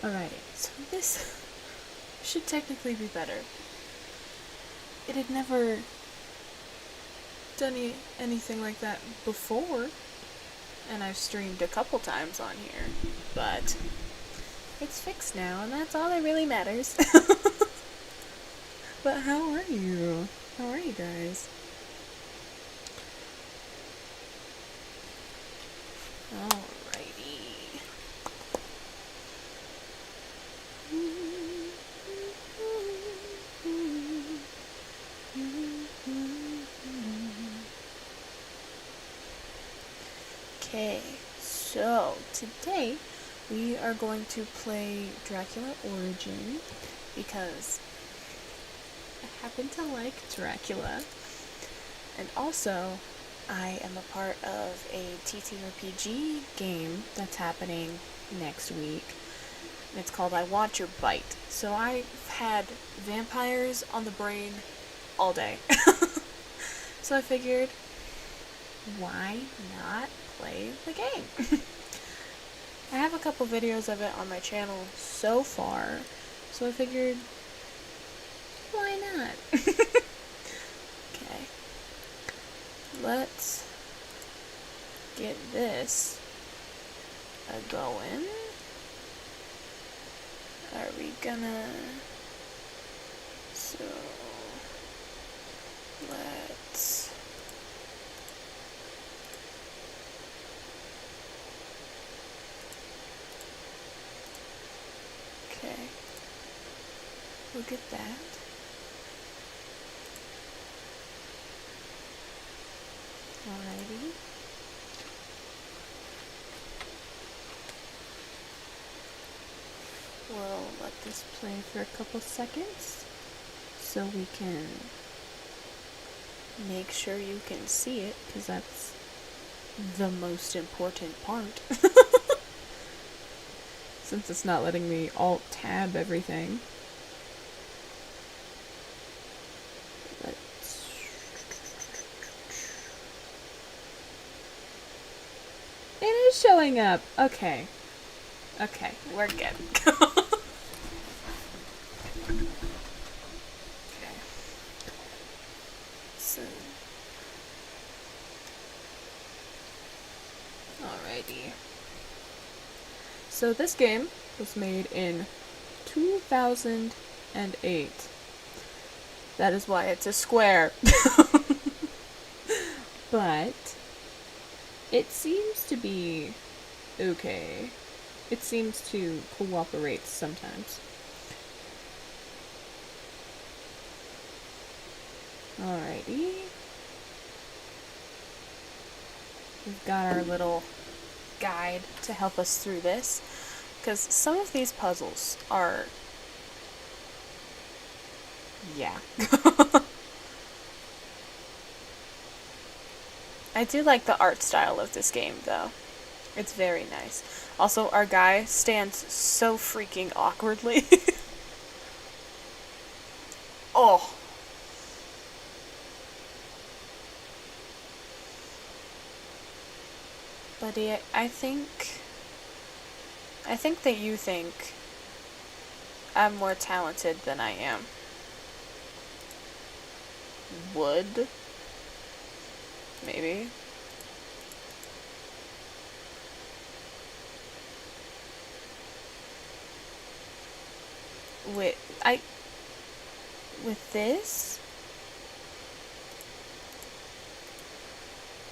Alrighty, so this should technically be better. It had never done anything like that before, and I've streamed a couple times on here, but it's fixed now, and that's all that really matters. But how are you? How are you guys? Alrighty. Okay, so today we are going to play Dracula Origin because I happen to like Dracula, and also I am a part of a TTRPG game that's happening next week. It's called I Want Your Bite. So I've had vampires on the brain all day. So I figured, why not play the game? I have a couple videos of it on my channel so far, so I figured, why not? Okay. Let's get this going. Are we gonna... So... Let's... Okay. We'll get that. Alrighty. We'll let this play for a couple seconds so we can make sure you can see it, because that's the most important part. Since it's not letting me alt-tab everything. It is showing up. Okay. Okay, we're good. Okay. So. Alrighty. So this game was made in 2008. That is why it's a square. But it seems to be okay. It seems to cooperate sometimes. Alrighty. We've got our little guide to help us through this, because some of these puzzles are... yeah. I do like the art style of this game, though. It's very nice. Also, our guy stands so freaking awkwardly. Oh. Buddy, I think that you think I'm more talented than I am. Would? Maybe. With this?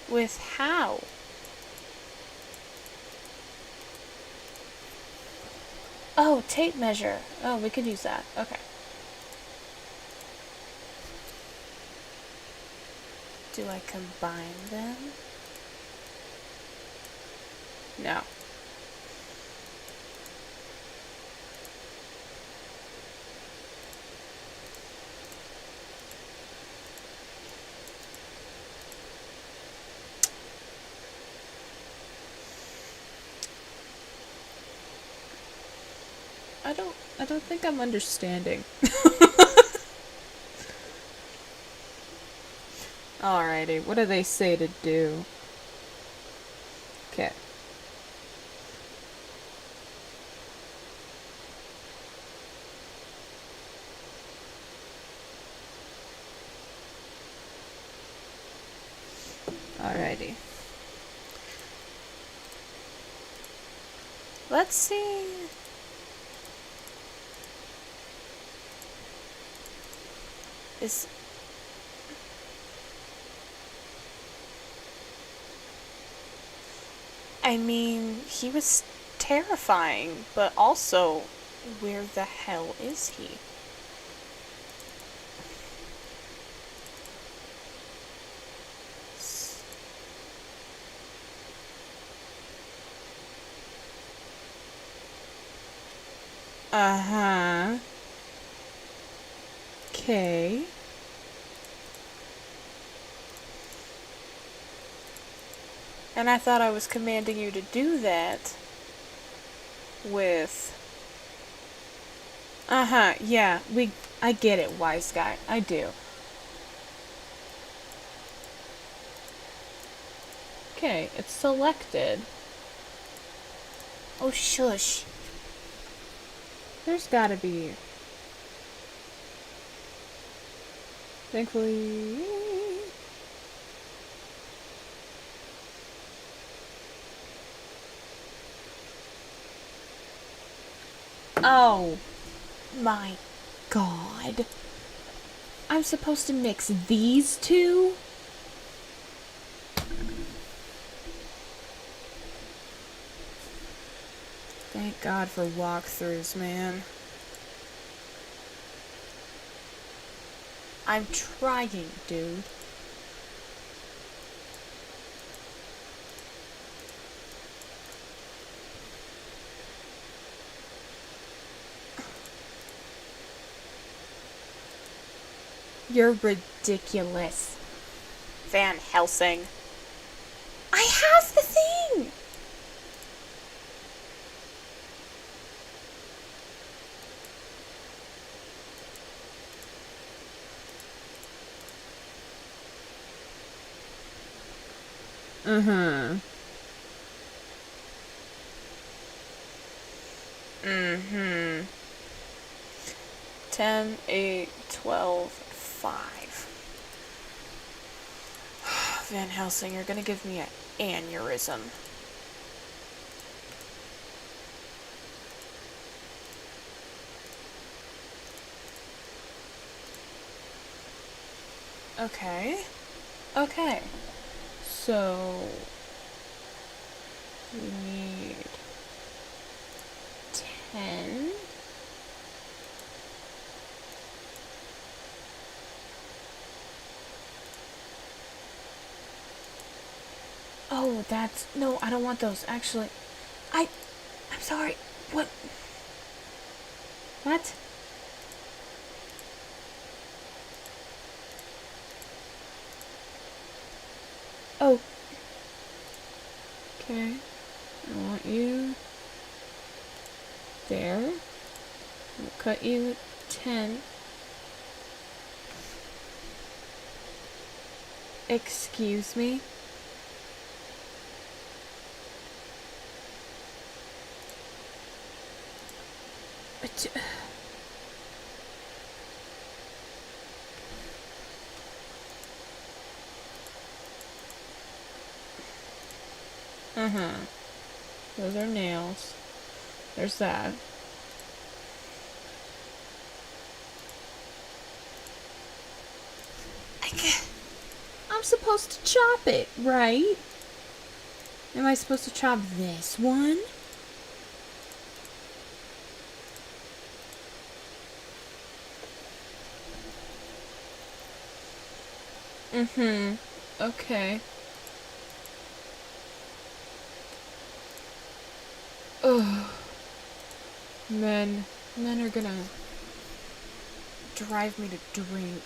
With how? Oh, tape measure. Oh, we could use that. Okay. Do I combine them? No. I don't think I'm understanding. Alrighty, what do they say to do? Okay. Alrighty. Let's see. I mean, he was terrifying, but also, where the hell is he? Uh-huh. Okay. And I thought I was commanding you to do that with... Uh-huh, yeah, I get it, wise guy. I do. Okay, it's selected. Oh, shush. There's gotta be... Thankfully... Oh my god. I'm supposed to mix these two? Thank God for walkthroughs, man. I'm trying, dude. You're ridiculous. Van Helsing. I have the thing! Mm-hmm. Mm-hmm. 10, 8, 12, 5. Van Helsing, you're gonna give me an aneurysm. Okay. Okay. So... we need... 10... Oh, that's... No, I don't want those. Actually, I'm sorry. What? What? Oh. Okay. I want you... there. We'll cut you 10. Excuse me? Uh-huh. Those are nails. There's that. I'm supposed to chop it, right? Am I supposed to chop this one? Mm-hmm. Okay. Ugh. Men are gonna drive me to drink.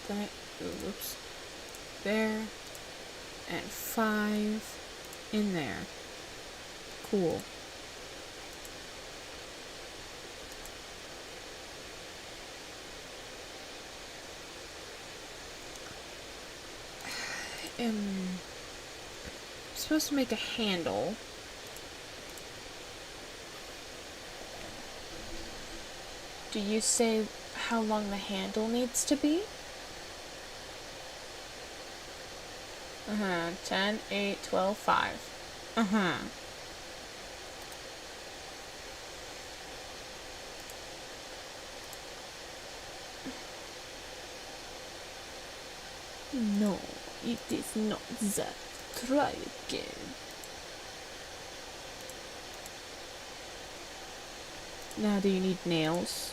That, whoops. There. And 5 in there. Cool. I'm supposed to make a handle. Do you say how long the handle needs to be? 10, 8, 12, 5. No, it is not that. Try again. Now, do you need nails?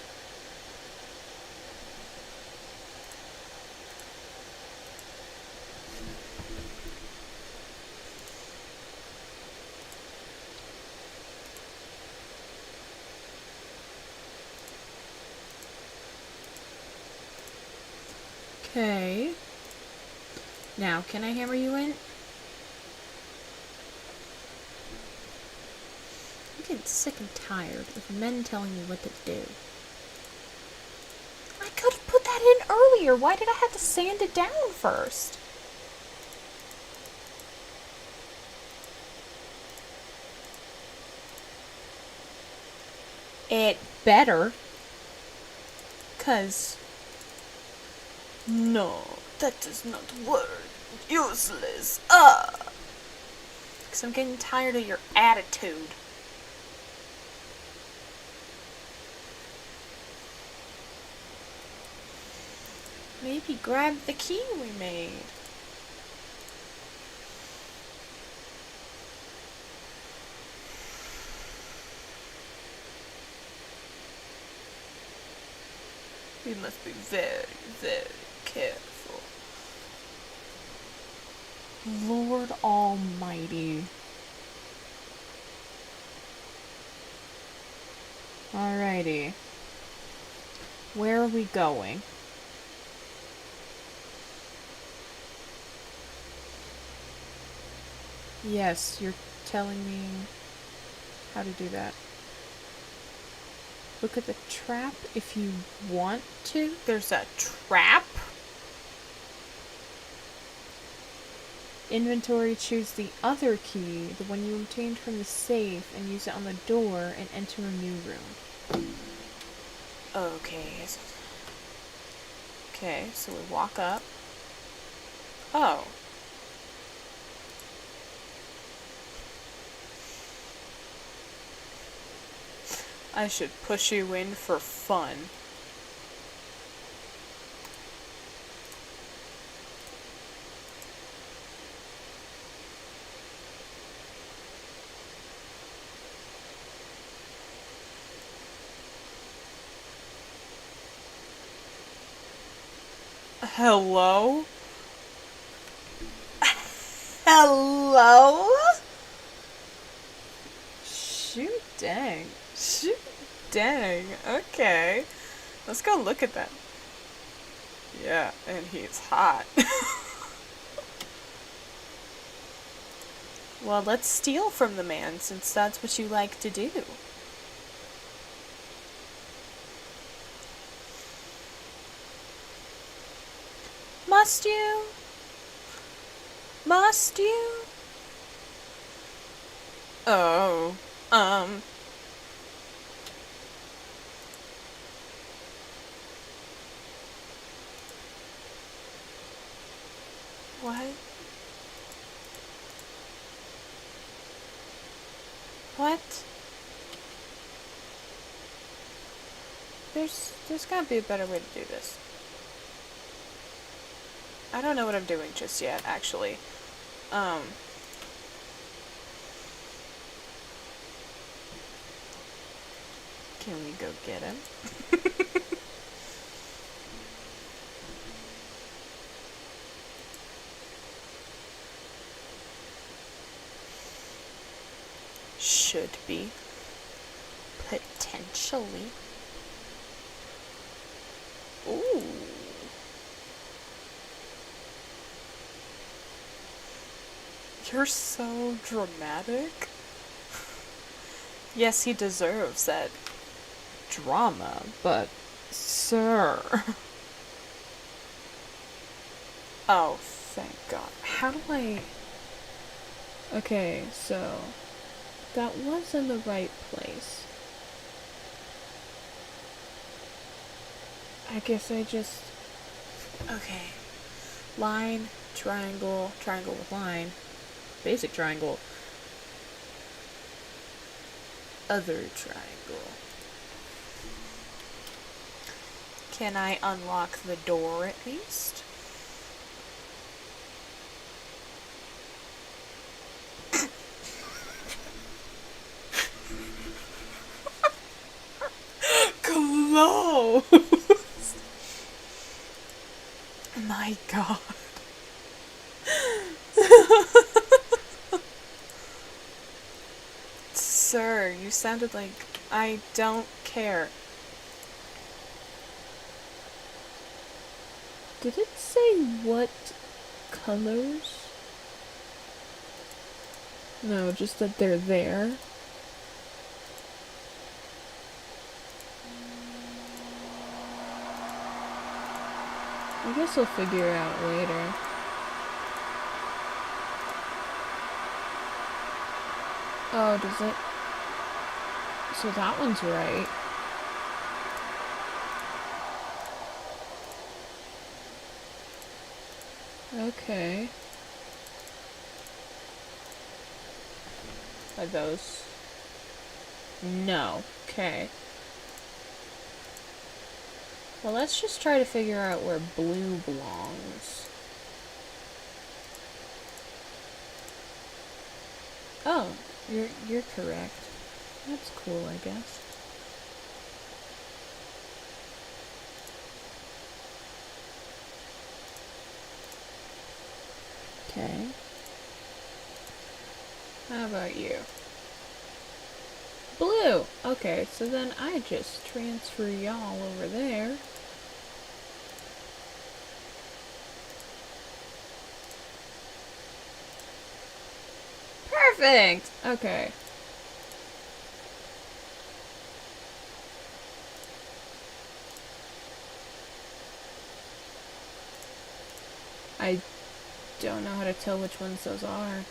Okay. Now, can I hammer you in? I'm getting sick and tired of men telling me what to do. I could have put that in earlier. Why did I have to sand it down first? It better. 'Cause... No, that does not work. Useless. 'Cause I'm getting tired of your attitude. Maybe grab the key we made. We must be very, very careful. Lord Almighty. Alrighty. Where are we going? Yes, you're telling me how to do that. Look at the trap if you want to. There's a trap? Inventory, choose the other key, the one you obtained from the safe, and use it on the door and enter a new room. Okay. Okay, so we walk up. Oh. I should push you in for fun. Hello? Hello? Shoot, dang. Shoot, dang. Okay. Let's go look at that. Yeah, and he's hot. Well, let's steal from the man, since that's what you like to do. Must you? Must you? Oh, What? What? There's gotta be a better way to do this. I don't know what I'm doing just yet, actually. Can we go get him? Should be. Potentially. Ooh. You're so dramatic. Yes, he deserves that drama, but sir. Oh, thank God. How do I... Okay, so that was in the right place. I guess I just... Okay. Line, triangle, triangle with line, basic triangle, other triangle. Can I unlock the door at least? Close! My God. Sir, you sounded like I don't care. Did it say what colors? No, just that they're there. I guess we'll figure it out later. Oh, does it? So that one's right. Okay. Are those? No. Okay. Well, let's just try to figure out where blue belongs. Oh, you're correct. That's cool, I guess. Okay. How about you? Blue! Okay, so then I just transfer y'all over there. Perfect! Okay. I don't know how to tell which ones those are.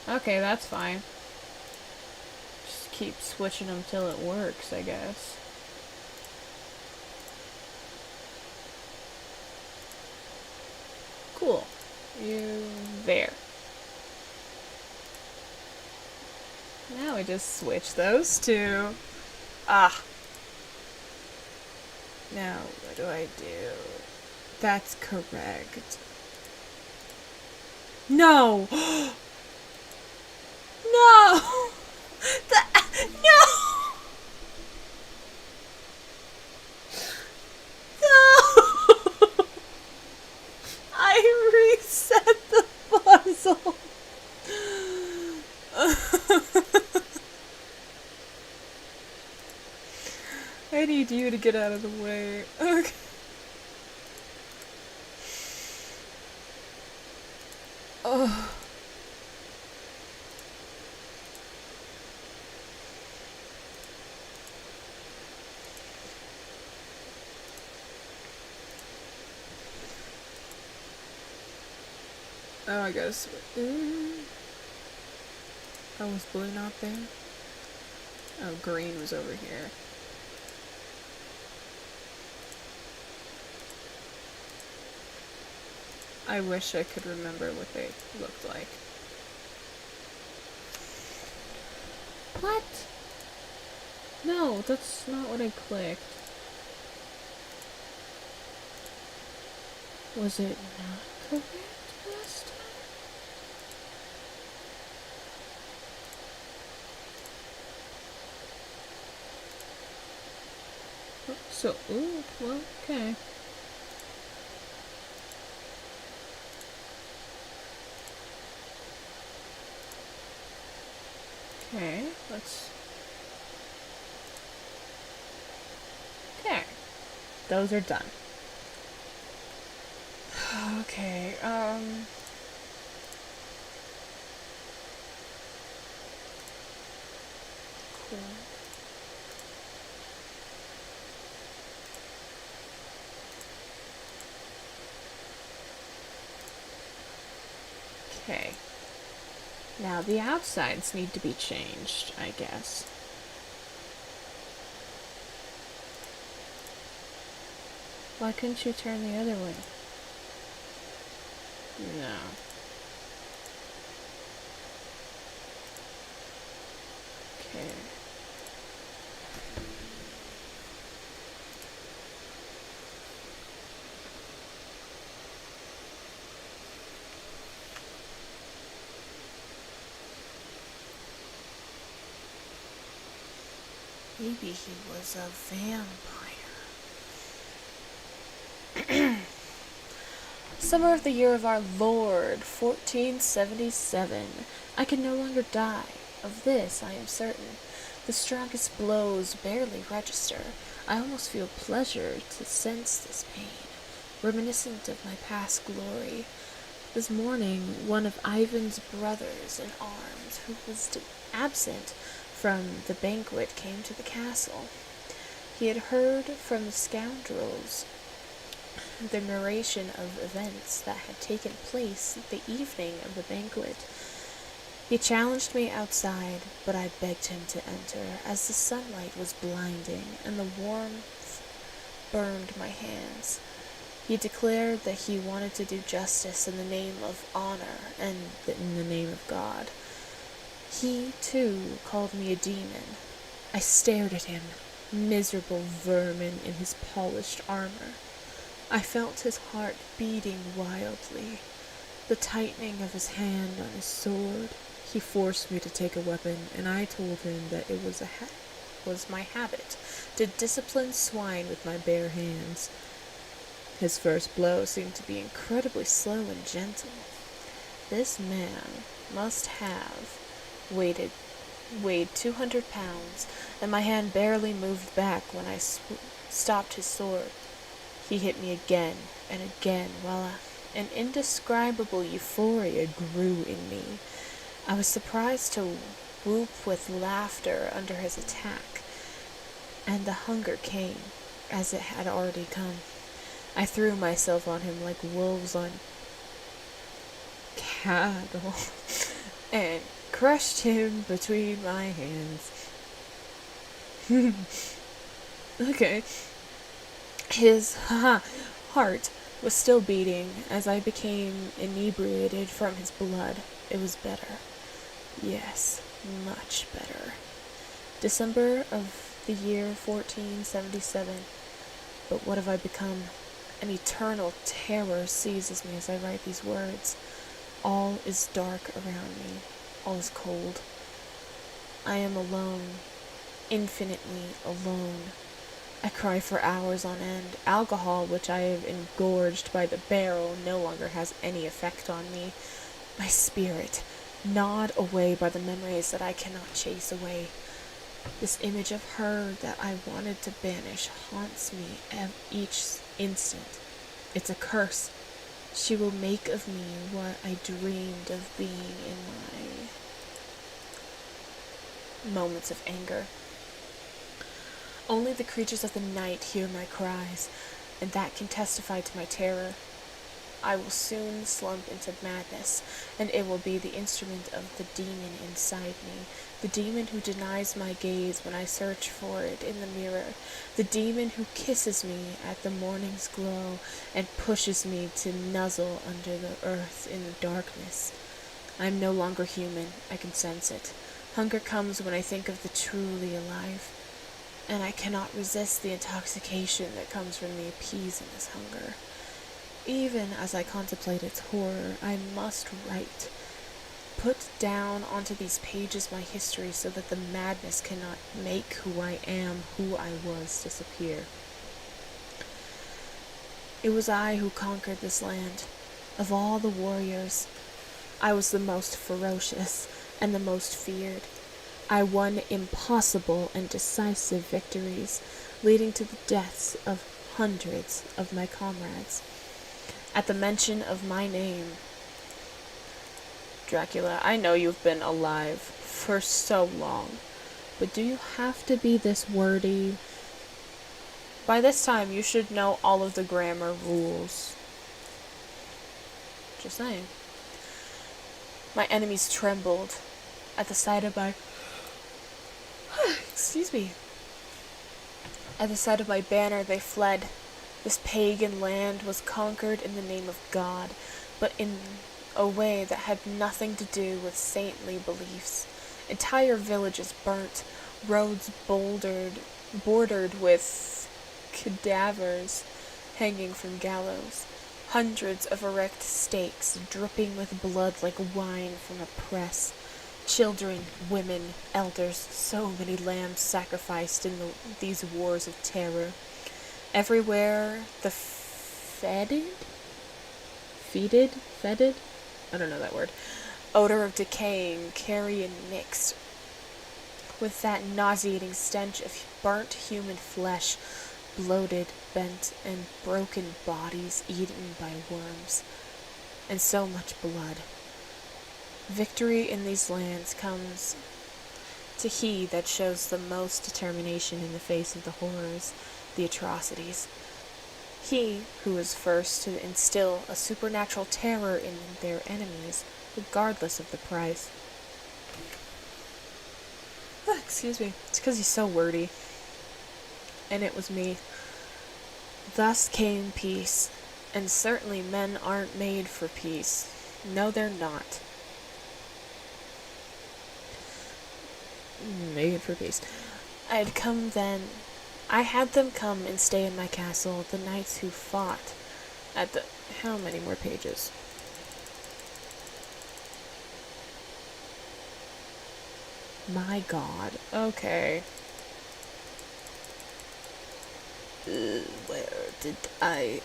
Okay, that's fine. Just keep switching them till it works, I guess. Cool. You there. Now we just switch those two. Ah. Now, what do I do? That's correct. No! No! No! No! I reset the puzzle. I need you to get out of the way. Okay. Oh. Oh, I guess. Oh, was blue not there? Oh, green was over here. I wish I could remember what they looked like. What? No, that's not what I clicked. Was it not correct last time? So, ooh, well, okay. Okay, let's... Okay. Those are done. Okay, cool. Okay. Now the outsides need to be changed, I guess. Why couldn't you turn the other way? No. Okay. Maybe he was a vampire. Summer of the year of our Lord, 1477. I can no longer die. Of this I am certain. The strongest blows barely register. I almost feel pleasure to sense this pain, reminiscent of my past glory. This morning, one of Ivan's brothers in arms, who was absent from the banquet, came to the castle. He had heard from the scoundrels the narration of events that had taken place the evening of the banquet. He challenged me outside, but I begged him to enter, as the sunlight was blinding and the warmth burned my hands. He declared that he wanted to do justice in the name of honor and in the name of God. He, too, called me a demon. I stared at him, miserable vermin in his polished armor. I felt his heart beating wildly, the tightening of his hand on his sword. He forced me to take a weapon, and I told him that it was my habit to discipline swine with my bare hands. His first blow seemed to be incredibly slow and gentle. This man must have weighed 200 pounds, and my hand barely moved back when I stopped his sword. He hit me again and again, while an indescribable euphoria grew in me. I was surprised to whoop with laughter under his attack, and the hunger came, as it had already come. I threw myself on him like wolves on cattle, and crushed him between my hands. Okay. His heart was still beating as I became inebriated from his blood. It was better. Yes, much better. December of the year 1477. But what have I become? An eternal terror seizes me as I write these words. All is dark around me. All is cold. I am alone. Infinitely alone. I cry for hours on end. Alcohol, which I have engorged by the barrel, no longer has any effect on me. My spirit, gnawed away by the memories that I cannot chase away. This image of her that I wanted to banish haunts me each instant. It's a curse. She will make of me what I dreamed of being in my moments of anger. Only the creatures of the night hear my cries, and that can testify to my terror. I will soon slump into madness, and it will be the instrument of the demon inside me, the demon who denies my gaze when I search for it in the mirror, the demon who kisses me at the morning's glow and pushes me to nuzzle under the earth in the darkness. I am no longer human. I can sense it. Hunger comes when I think of the truly alive, and I cannot resist the intoxication that comes from the appeasing this hunger. Even as I contemplate its horror, I must write. Put down onto these pages my history so that the madness cannot make who I am, who I was, disappear. It was I who conquered this land. Of all the warriors, I was the most ferocious and the most feared. I won impossible and decisive victories, leading to the deaths of hundreds of my comrades. At the mention of my name, Dracula, I know you've been alive for so long, but do you have to be this wordy? By this time, you should know all of the grammar rules. Just saying. My enemies trembled at the sight of my... Excuse me. At the sight of my banner, they fled. This pagan land was conquered in the name of God, but in a way that had nothing to do with saintly beliefs. Entire villages burnt, roads bordered with cadavers hanging from gallows, hundreds of erect stakes dripping with blood like wine from a press, children, women, elders, so many lambs sacrificed in these wars of terror. Everywhere the fetid, I don't know that word, odor of decaying carrion mixed with that nauseating stench of burnt human flesh, bloated, bent, and broken bodies eaten by worms, and so much blood. Victory in these lands comes to he that shows the most determination in the face of the horrors, the atrocities. He who is first to instill a supernatural terror in their enemies, regardless of the price. Excuse me. It's because he's so wordy. And it was me. Thus came peace. And certainly men aren't made for peace. No, they're not. Made for peace. I had them come and stay in my castle, the knights who fought at the... How many more pages? My God. Okay. Where did I...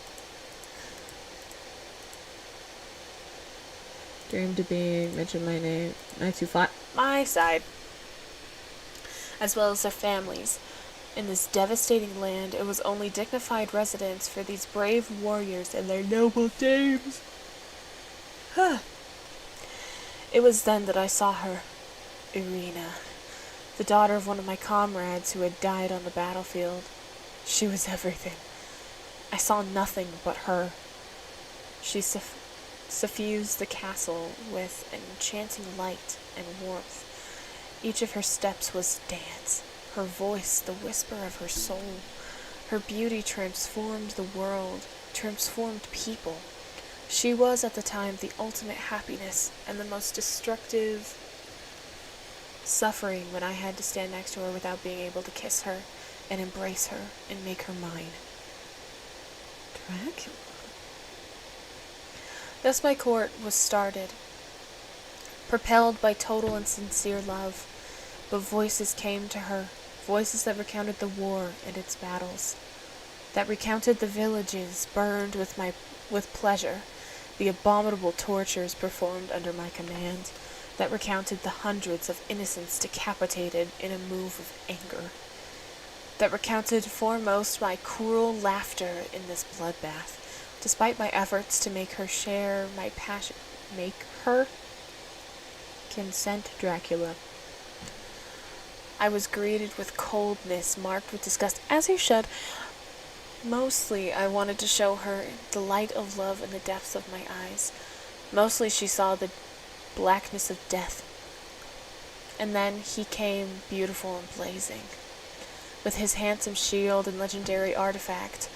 Dream to be, mention my name, knights who fought my side, as well as their families. In this devastating land, it was only dignified residence for these brave warriors and their noble dames. It was then that I saw her, Irina, the daughter of one of my comrades who had died on the battlefield. She was everything. I saw nothing but her. She suffused the castle with an enchanting light and warmth. Each of her steps was dance, her voice the whisper of her soul. Her beauty transformed the world, transformed people. She was at the time the ultimate happiness and the most destructive suffering when I had to stand next to her without being able to kiss her and embrace her and make her mine. Dracula. Thus my court was started, propelled by total and sincere love, but voices came to her, voices that recounted the war and its battles, that recounted the villages burned with pleasure, the abominable tortures performed under my command, that recounted the hundreds of innocents decapitated in a move of anger, that recounted foremost my cruel laughter in this bloodbath, despite my efforts to make her share my passion, make her consent Dracula. I was greeted with coldness, marked with disgust, as you should. Mostly, I wanted to show her the light of love in the depths of my eyes. Mostly, she saw the blackness of death. And then he came, beautiful and blazing, with his handsome shield and legendary artifact,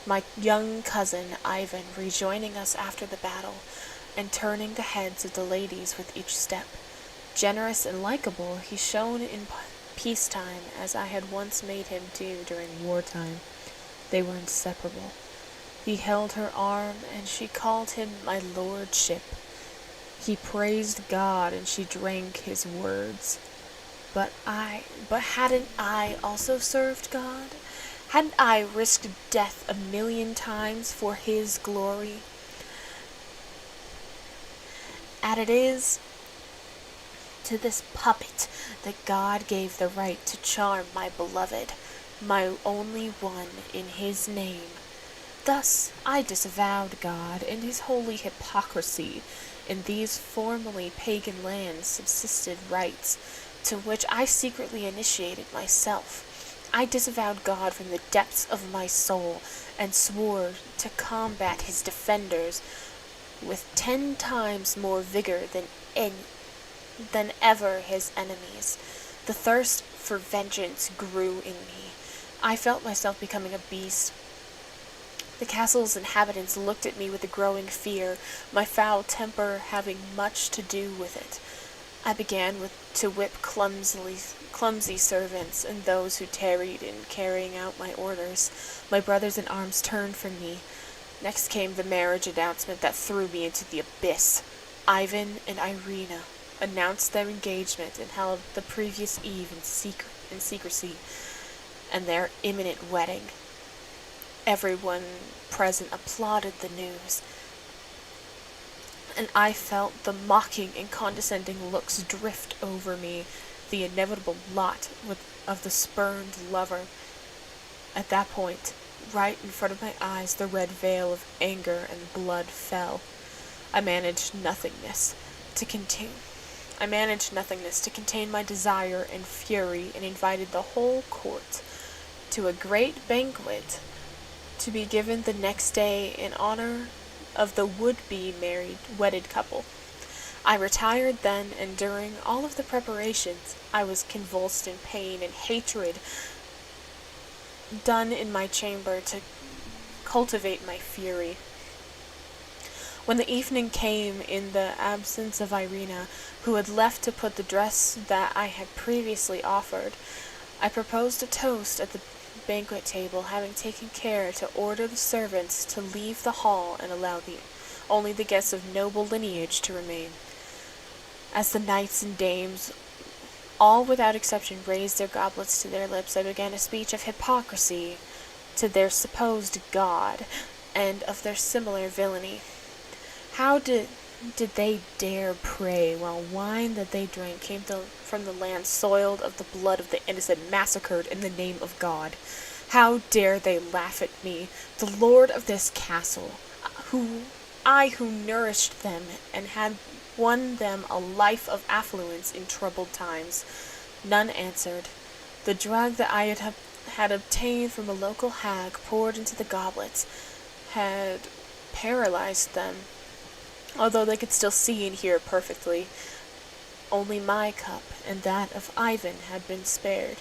my young cousin Ivan rejoining us after the battle, and turning the heads of the ladies with each step. Generous and likable, he shone in peacetime as I had once made him do during wartime. They were inseparable. He held her arm, and she called him my lordship. He praised God, and she drank his words. But hadn't I also served God? Hadn't I risked death 1,000,000 times for his glory? And it is to this puppet that God gave the right to charm my beloved, my only one, in his name. Thus I disavowed God and his holy hypocrisy. In these formerly pagan lands subsisted rites, to which I secretly initiated myself. I disavowed God from the depths of my soul, and swore to combat his defenders with 10 times more vigor than ever his enemies. The thirst for vengeance grew in me. I felt myself becoming a beast, The castle's inhabitants looked at me with a growing fear, my foul temper having much to do with it. I began to whip clumsy servants and those who tarried in carrying out my orders. My brothers in arms turned from me. Next came the marriage announcement that threw me into the abyss. Ivan and Irina announced their engagement and held the previous eve in secrecy, and their imminent wedding. Everyone present applauded the news, and I felt the mocking and condescending looks drift over me, the inevitable lot of the spurned lover. At that point, right in front of my eyes, the red veil of anger and blood fell. I managed nothingness to contain my desire and fury, and invited the whole court to a great banquet to be given the next day in honor of the would-be wedded couple. I retired then, and during all of the preparations, I was convulsed in pain and hatred, done in my chamber to cultivate my fury. When the evening came, in the absence of Irina, who had left to put the dress that I had previously offered, I proposed a toast at the banquet table, having taken care to order the servants to leave the hall and allow only the guests of noble lineage to remain. As the knights and dames, all without exception, raised their goblets to their lips, I began a speech of hypocrisy to their supposed god, and of their similar villainy. How did they dare pray while wine that they drank came from the land soiled of the blood of the innocent massacred in the name of God? How dare they laugh at me, the lord of this castle, who nourished them and had won them a life of affluence in troubled times? None answered. The drug that I had obtained from a local hag, poured into the goblets, had paralyzed them, although they could still see and hear perfectly. Only my cup and that of Ivan had been spared.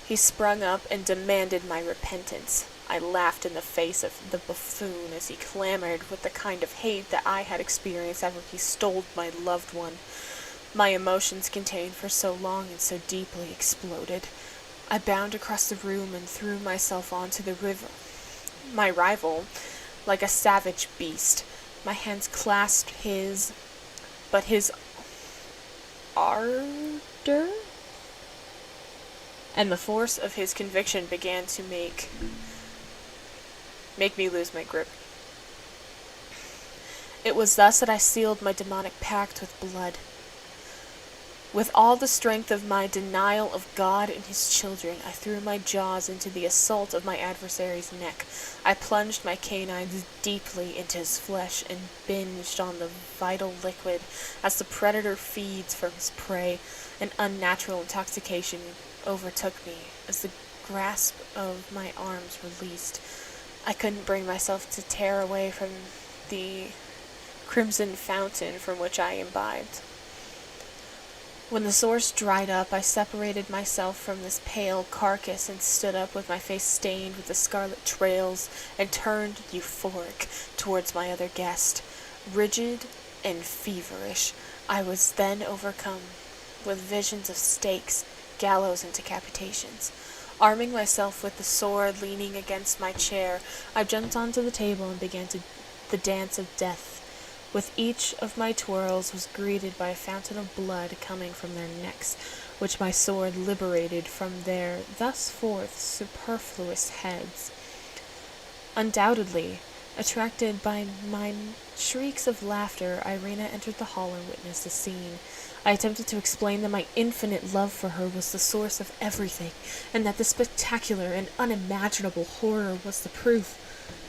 He sprung up and demanded my repentance. I laughed in the face of the buffoon as he clamored with the kind of hate that I had experienced after he stole my loved one. My emotions, contained for so long and so deeply, exploded. I bounded across the room and threw myself onto the river. My rival, like a savage beast, my hands clasped his, but his ardor and the force of his conviction began to make me lose my grip. It was thus that I sealed my demonic pact with blood. With all the strength of my denial of God and his children, I threw my jaws into the assault of my adversary's neck. I plunged my canines deeply into his flesh and binged on the vital liquid as the predator feeds from his prey. An unnatural intoxication overtook me as the grasp of my arms released. I couldn't bring myself to tear away from the crimson fountain from which I imbibed. When the source dried up, I separated myself from this pale carcass and stood up with my face stained with the scarlet trails and turned euphoric towards my other guest. Rigid and feverish, I was then overcome with visions of stakes, gallows, and decapitations. Arming myself with the sword leaning against my chair, I jumped onto the table and began the dance of death. With each of my twirls was greeted by a fountain of blood coming from their necks, which my sword liberated from their thus forth superfluous heads. Undoubtedly, attracted by my shrieks of laughter, Irina entered the hall and witnessed the scene. I attempted to explain that my infinite love for her was the source of everything, and that the spectacular and unimaginable horror was the proof.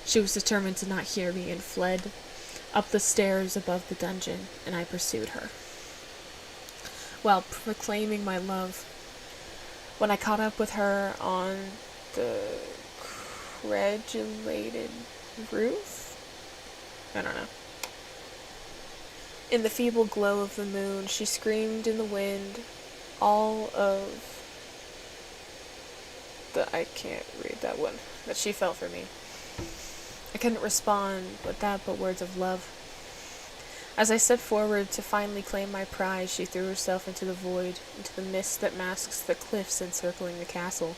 She was determined to not hear me and fled up the stairs above the dungeon, and I pursued her, while proclaiming my love. When I caught up with her on the credulated roof, I don't know. In the feeble glow of the moon, she screamed in the wind all of I can't read that one, that she fell for me. I couldn't respond with that but words of love. As I stepped forward to finally claim my prize, she threw herself into the void, into the mist that masks the cliffs encircling the castle.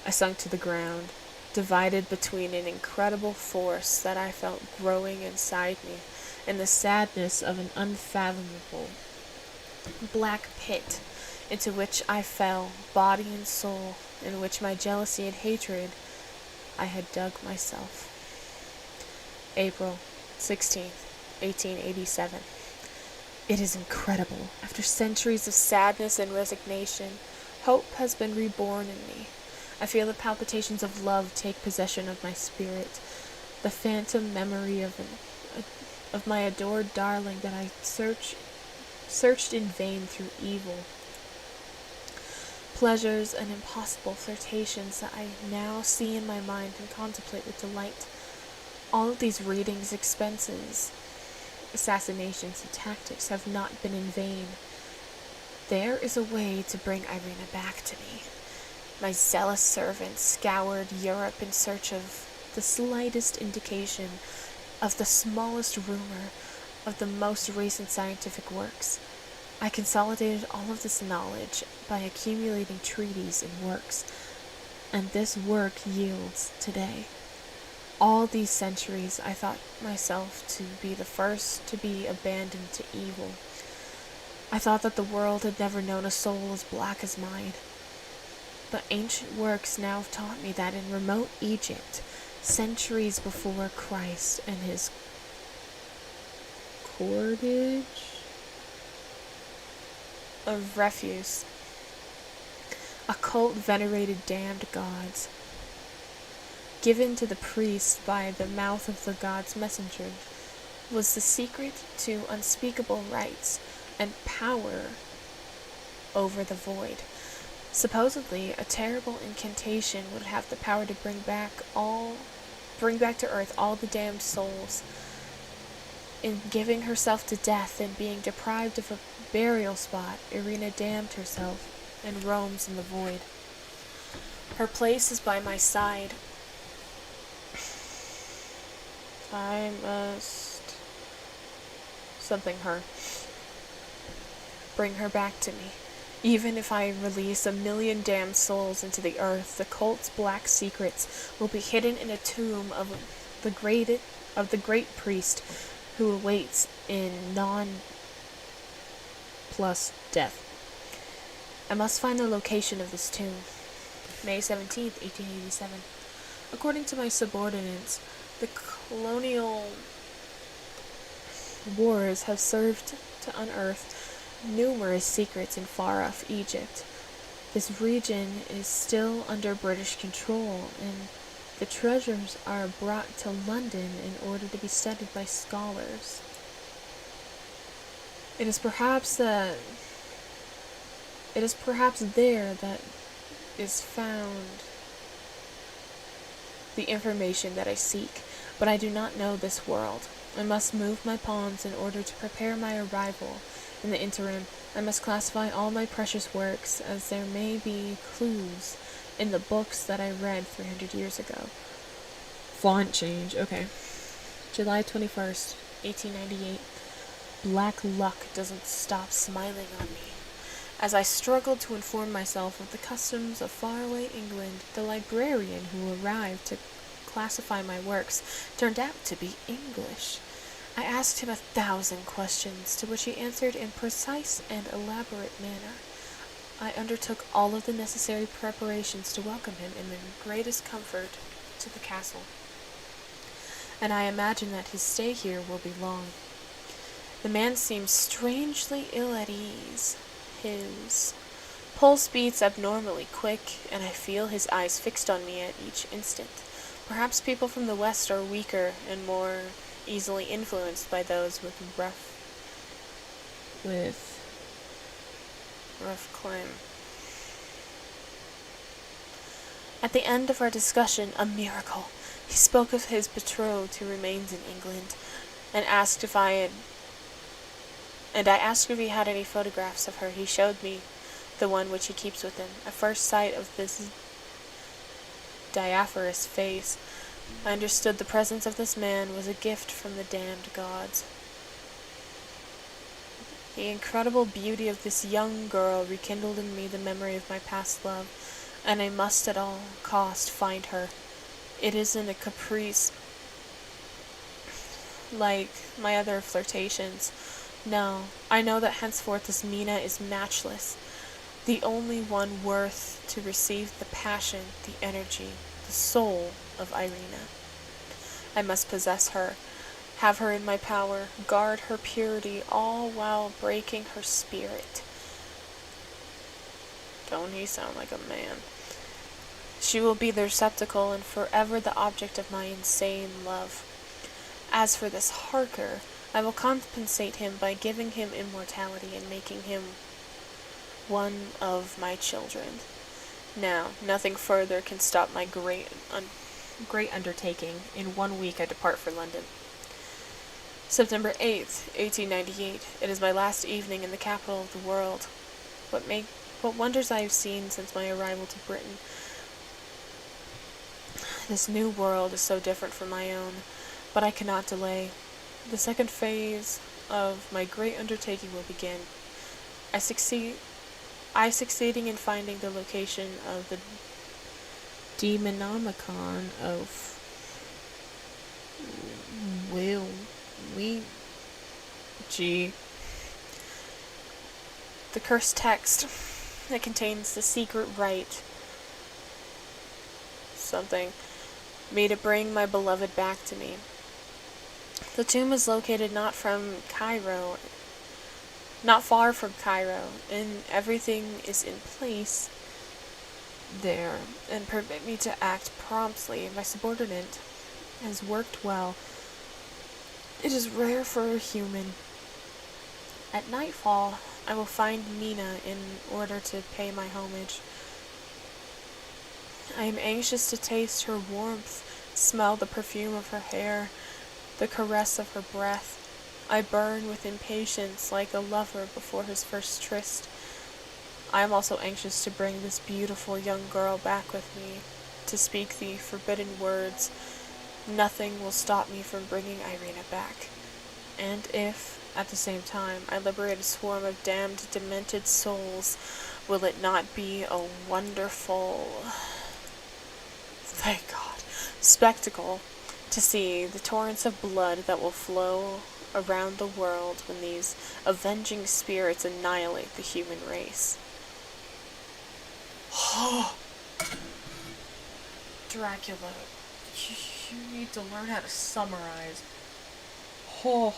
I sunk to the ground, divided between an incredible force that I felt growing inside me and the sadness of an unfathomable black pit into which I fell, body and soul, in which my jealousy and hatred I had dug myself. April 16th, 1887. It is incredible. After centuries of sadness and resignation, hope has been reborn in me. I feel the palpitations of love take possession of my spirit, the phantom memory of my adored darling that I searched in vain through evil. Pleasures and impossible flirtations that I now see in my mind and contemplate with delight. All of these readings, expenses, assassinations, and tactics have not been in vain. There is a way to bring Irina back to me. My zealous servant scoured Europe in search of the slightest indication, of the smallest rumor, of the most recent scientific works. I consolidated all of this knowledge by accumulating treaties and works, and this work yields today. All these centuries I thought myself to be the first to be abandoned to evil. I thought that the world had never known a soul as black as mine. But ancient works now have taught me that in remote Egypt, centuries before Christ and his cordage of refuse, a cult venerated damned gods, given to the priests by the mouth of the gods' messenger, was the secret to unspeakable rights and power over the void. Supposedly, a terrible incantation would have the power to bring back to earth all the damned souls. In giving herself to death and being deprived of a burial spot, Irina damned herself and roams in the void. Her place is by my side. I must something her. Bring her back to me. Even if I release 1,000,000 damned souls into the earth, the cult's black secrets will be hidden in a tomb of the great priest who awaits in non-plus death. I must find the location of this tomb. May 17th, 1887. According to my subordinates, the colonial wars have served to unearth numerous secrets in far-off Egypt. This region is still under British control, and the treasures are brought to London in order to be studied by scholars. It is perhaps there that is found the information that I seek, but I do not know this world. I must move my pawns in order to prepare my arrival. In the interim, I must classify all my precious works, as there may be clues in the books that I read 300 years ago. Font change, okay. July 21st, 1898. Black luck doesn't stop smiling on me. As I struggled to inform myself of the customs of faraway England, the librarian who arrived to classify my works turned out to be English. I asked him 1,000 questions, to which he answered in precise and elaborate manner. I undertook all of the necessary preparations to welcome him in the greatest comfort to the castle, and I imagine that his stay here will be long. The man seems strangely ill at ease. His pulse beats abnormally quick, and I feel his eyes fixed on me at each instant. Perhaps people from the West are weaker and more easily influenced by those with rough climb. At the end of our discussion, a miracle. He spoke of his betrothed who remains in England, and I asked if he had any photographs of her. He showed me the one which he keeps with him. At first sight of this diaphanous face, I understood the presence of this man was a gift from the damned gods. The incredible beauty of this young girl rekindled in me the memory of my past love, and I must at all cost find her. It isn't a caprice like my other flirtations. No, I know that henceforth this Mina is matchless, the only one worth to receive the passion, the energy, the soul of Irina. I must possess her, have her in my power, guard her purity, all while breaking her spirit. Don't he sound like a man? She will be the receptacle and forever the object of my insane love. As for this Harker, I will compensate him by giving him immortality and making him one of my children. Now, nothing further can stop my great undertaking. In 1 week I depart for London. September 8th, 1898. It is my last evening in the capital of the world. What wonders I have seen since my arrival to Britain. This new world is so different from my own, but I cannot delay. The second phase of my great undertaking will begin. Succeeding in finding the location of the Demonomicon of the cursed text that contains the secret rite me to bring my beloved back to me. The tomb is located not far from Cairo, and everything is in place there, and permit me to act promptly. My subordinate has worked well. It is rare for a human. At nightfall, I will find Mina in order to pay my homage. I am anxious to taste her warmth, smell the perfume of her hair, the caress of her breath. I burn with impatience like a lover before his first tryst. I am also anxious to bring this beautiful young girl back with me, to speak the forbidden words. Nothing will stop me from bringing Irina back. And if, at the same time, I liberate a swarm of damned, demented souls, will it not be a wonderful, thank God, spectacle to see the torrents of blood that will flow around the world when these avenging spirits annihilate the human race? Dracula, you need to learn how to summarize. Oh.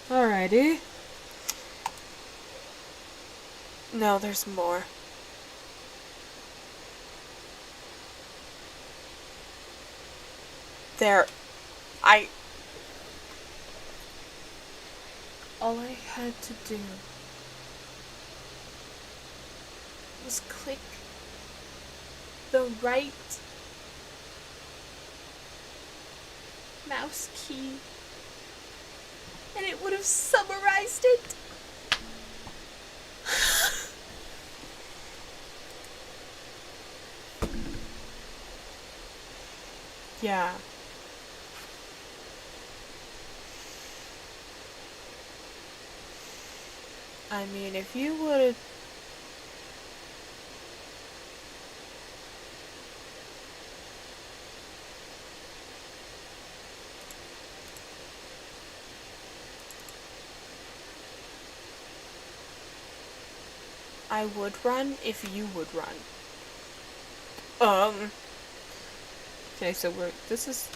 Alrighty. No, there's more. All I had to do was click the right mouse key and it would have summarized it. Yeah. I mean, if you would have... I would run if you would run. Okay, so this is...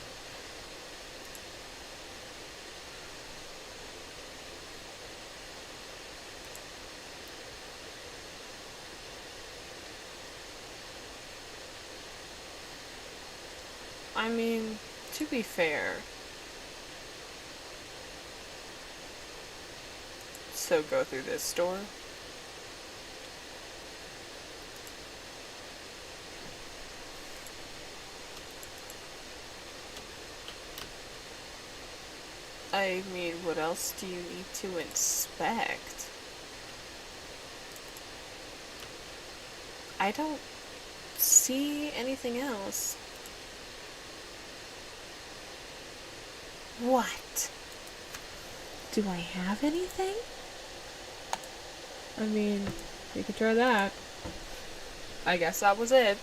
I mean, to be fair... So go through this door. I mean, what else do you need to inspect? I don't see anything else. What? Do I have anything? I mean, you could try that. I guess that was it.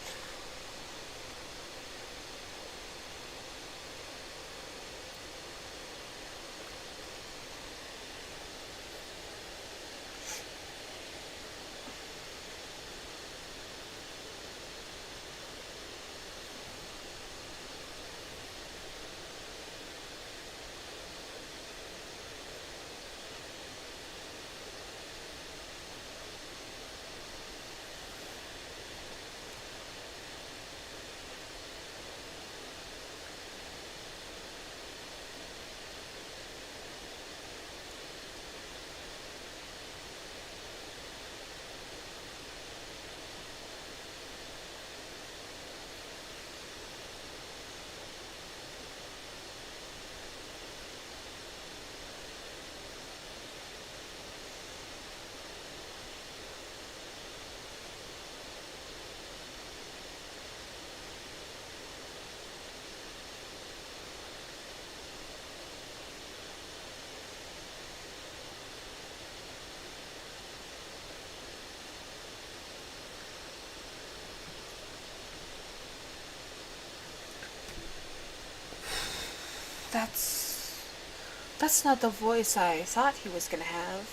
That's not the voice I thought he was gonna have.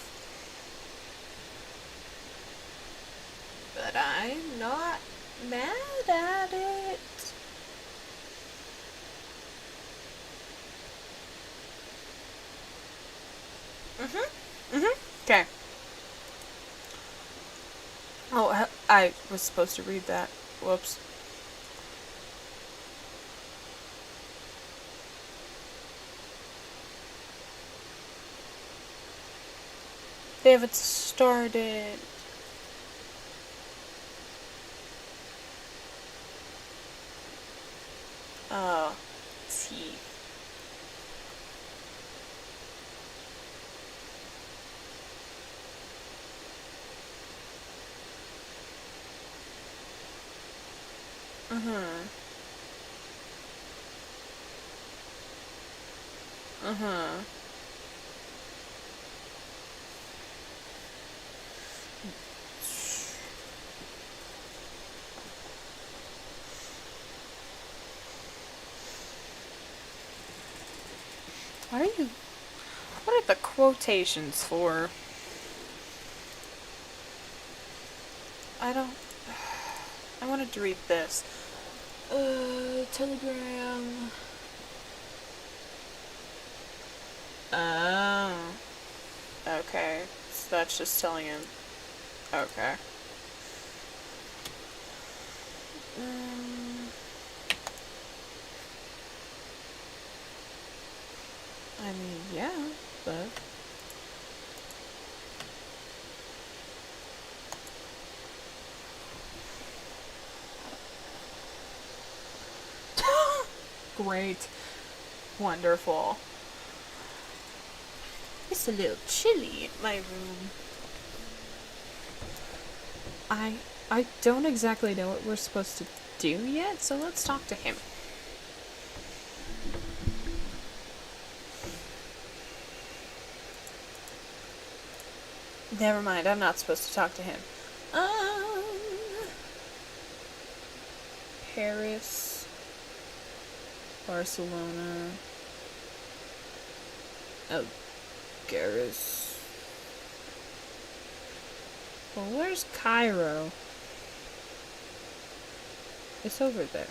But I'm not mad at it. Okay. Oh, I was supposed to read that. Whoops. They haven't started. Oh, teeth. Uh-huh. Uh-huh. What are you... What are the quotations for? I don't... I wanted to read this. Telegram... Oh. Okay. So that's just telling him. Okay. I mean, yeah, but... Great. Wonderful. It's a little chilly in my room. I don't exactly know what we're supposed to do yet, so let's talk to him. Never mind, I'm not supposed to talk to him. Paris, Barcelona, Algarves. Well, where's Cairo? It's over there.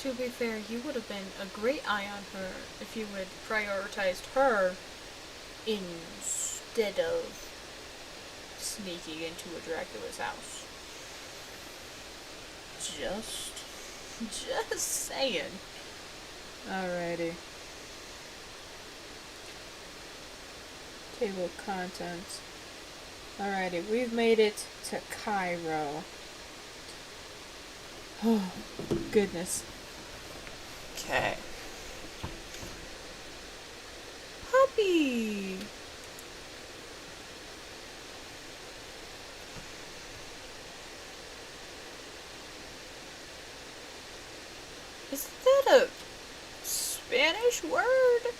To be fair, you would have been a great eye on her if you had prioritized her instead of sneaking into a Dracula's house. Just saying. Alrighty. Table of contents. Alrighty, we've made it to Cairo. Oh, goodness. Okay. Puppy! Is that a Spanish word?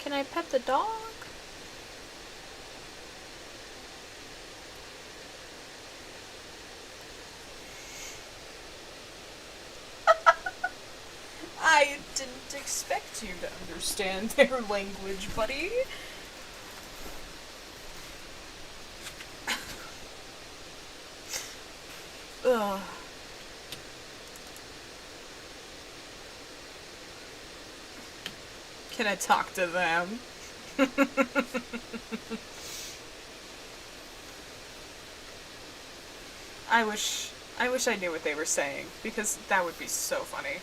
Can I pet the dog? I didn't expect you to understand their language, buddy. Ugh. Can I talk to them? I wish I knew what they were saying, because that would be so funny.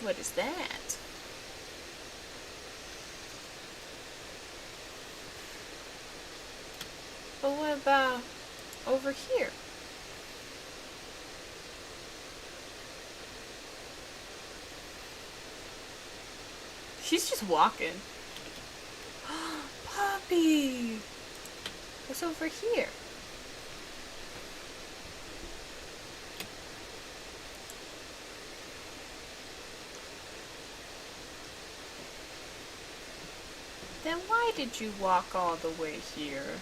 What is that? But what about over here? She's just walking. Poppy! What's over here? Then why did you walk all the way here?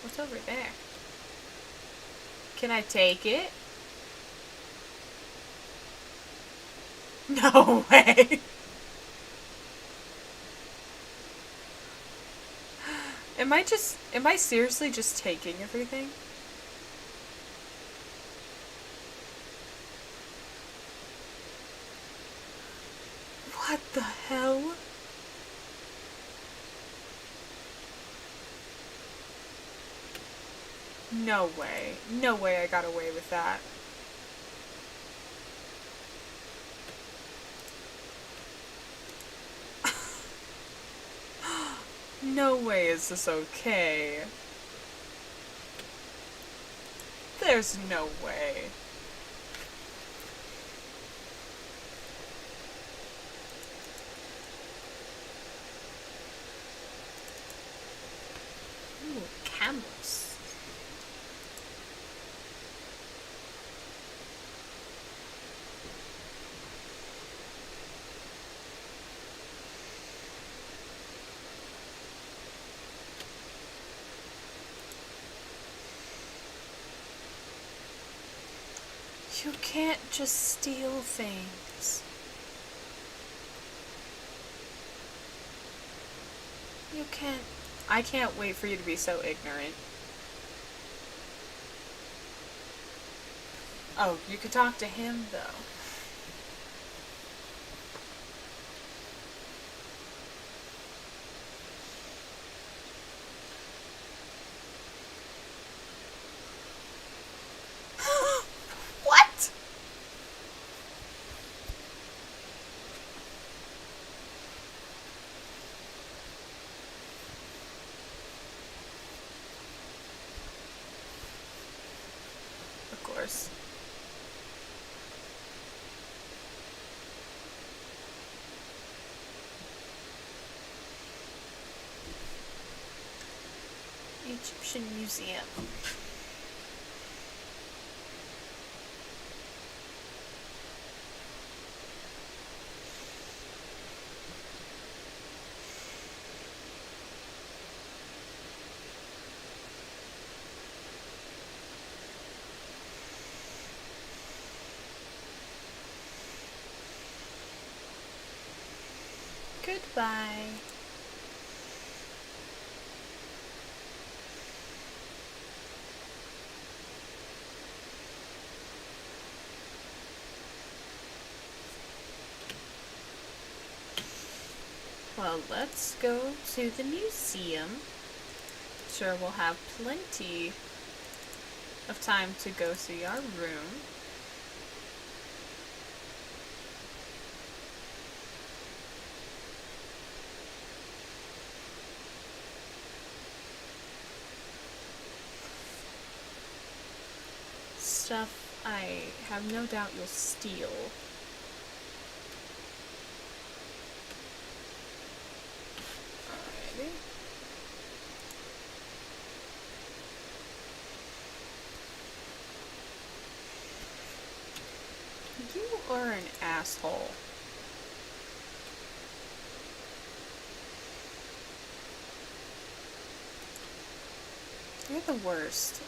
What's over there? Can I take it? No way! Am I seriously just taking everything? What the hell? No way. No way I got away with that. No way is this okay. There's no way. Ooh, camels. You can't just steal things. You can't. I can't wait for you to be so ignorant. Oh, you could talk to him, though. What? Of course. Egyptian Museum. Goodbye. Well, let's go to the museum. Sure, we'll have plenty of time to go see our room. Stuff I have no doubt you'll steal. Alrighty. You are an asshole. You're the worst.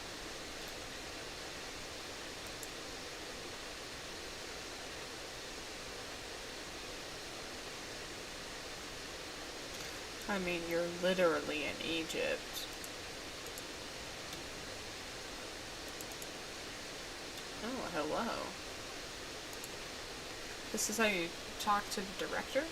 I mean, you're literally in Egypt. Oh, hello. This is how you talk to the director?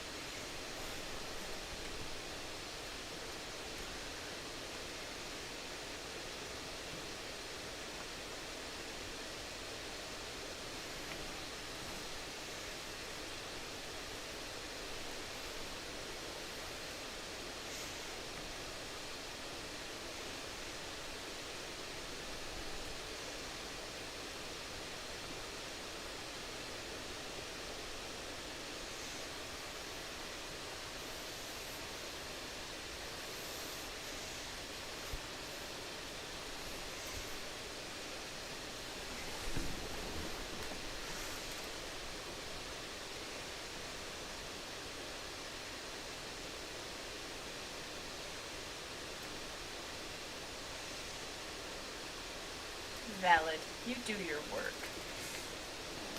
Valid. You do your work.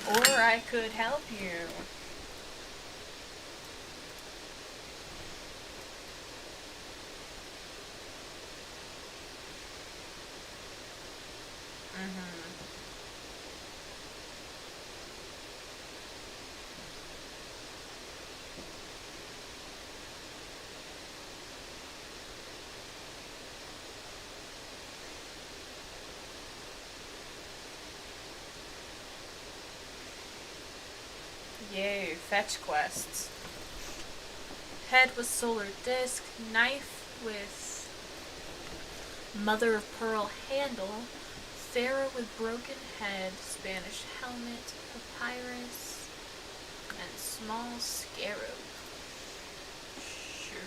Or I could help you. Yay, fetch quests. Head with solar disc, knife with mother of pearl handle, pharaoh with broken head, Spanish helmet, papyrus, and small scarab. Sure.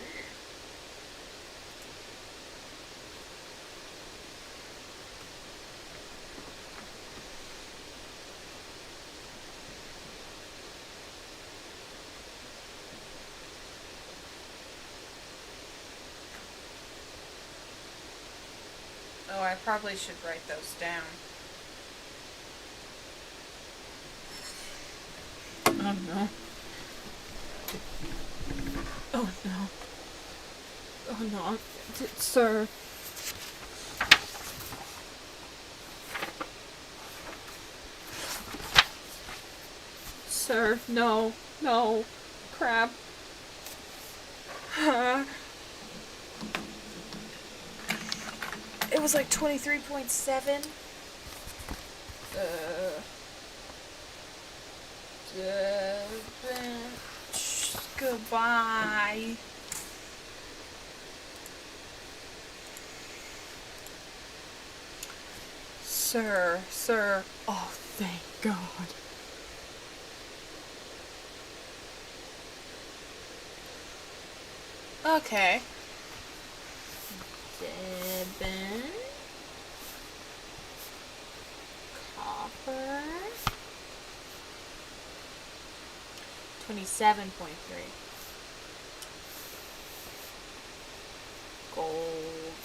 Oh, I probably should write those down. Oh no. Oh no. Oh no. Sir. Sir, no. No. Crap. It was like 23.7. Goodbye. Sir. Oh, thank God. Okay. Deben. Copper. 27.3. Gold.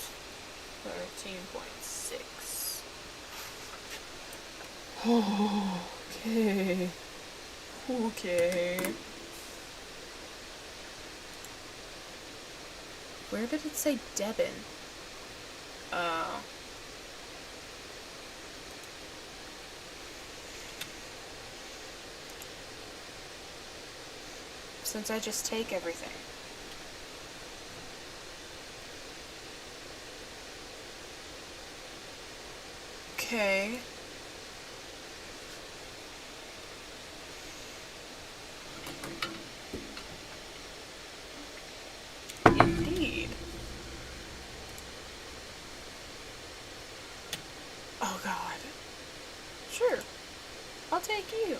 13.6. Oh, okay. Where did it say Debin? Oh. Since I just take everything. Okay. Indeed. Oh god. Sure. I'll take you.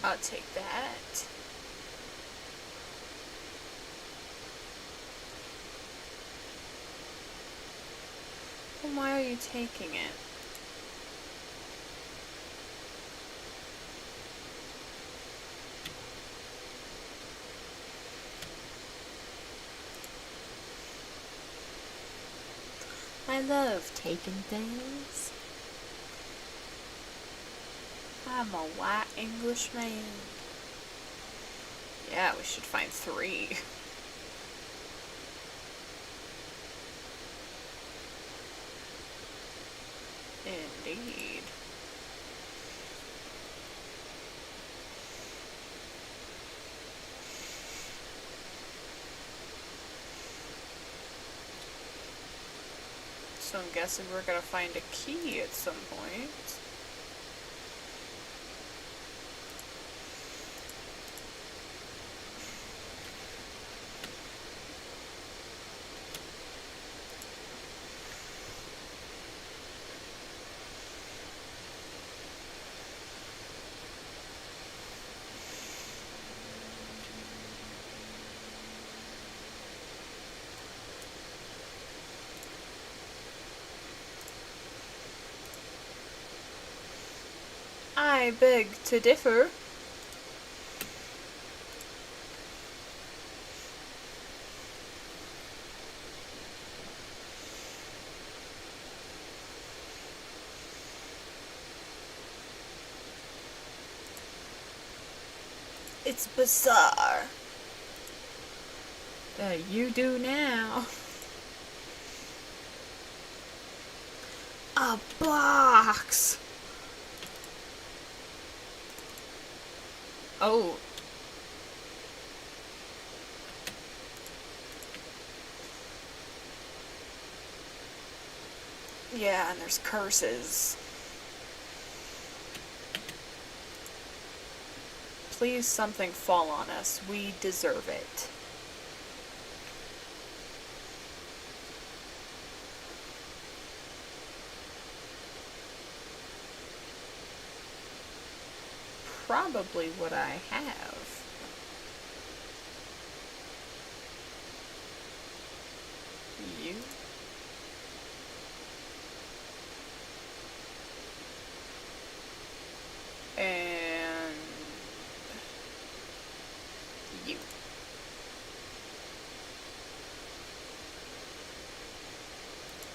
I'll take that. Then why are you taking it? I love taking things. I'm a white English man. Yeah, we should find 3. Indeed. So I'm guessing we're gonna find a key at some point. I beg to differ. It's bizarre. You do now. A box! Oh. Yeah, and there's curses. Please something fall on us. We deserve it. Probably what I have. You? And you.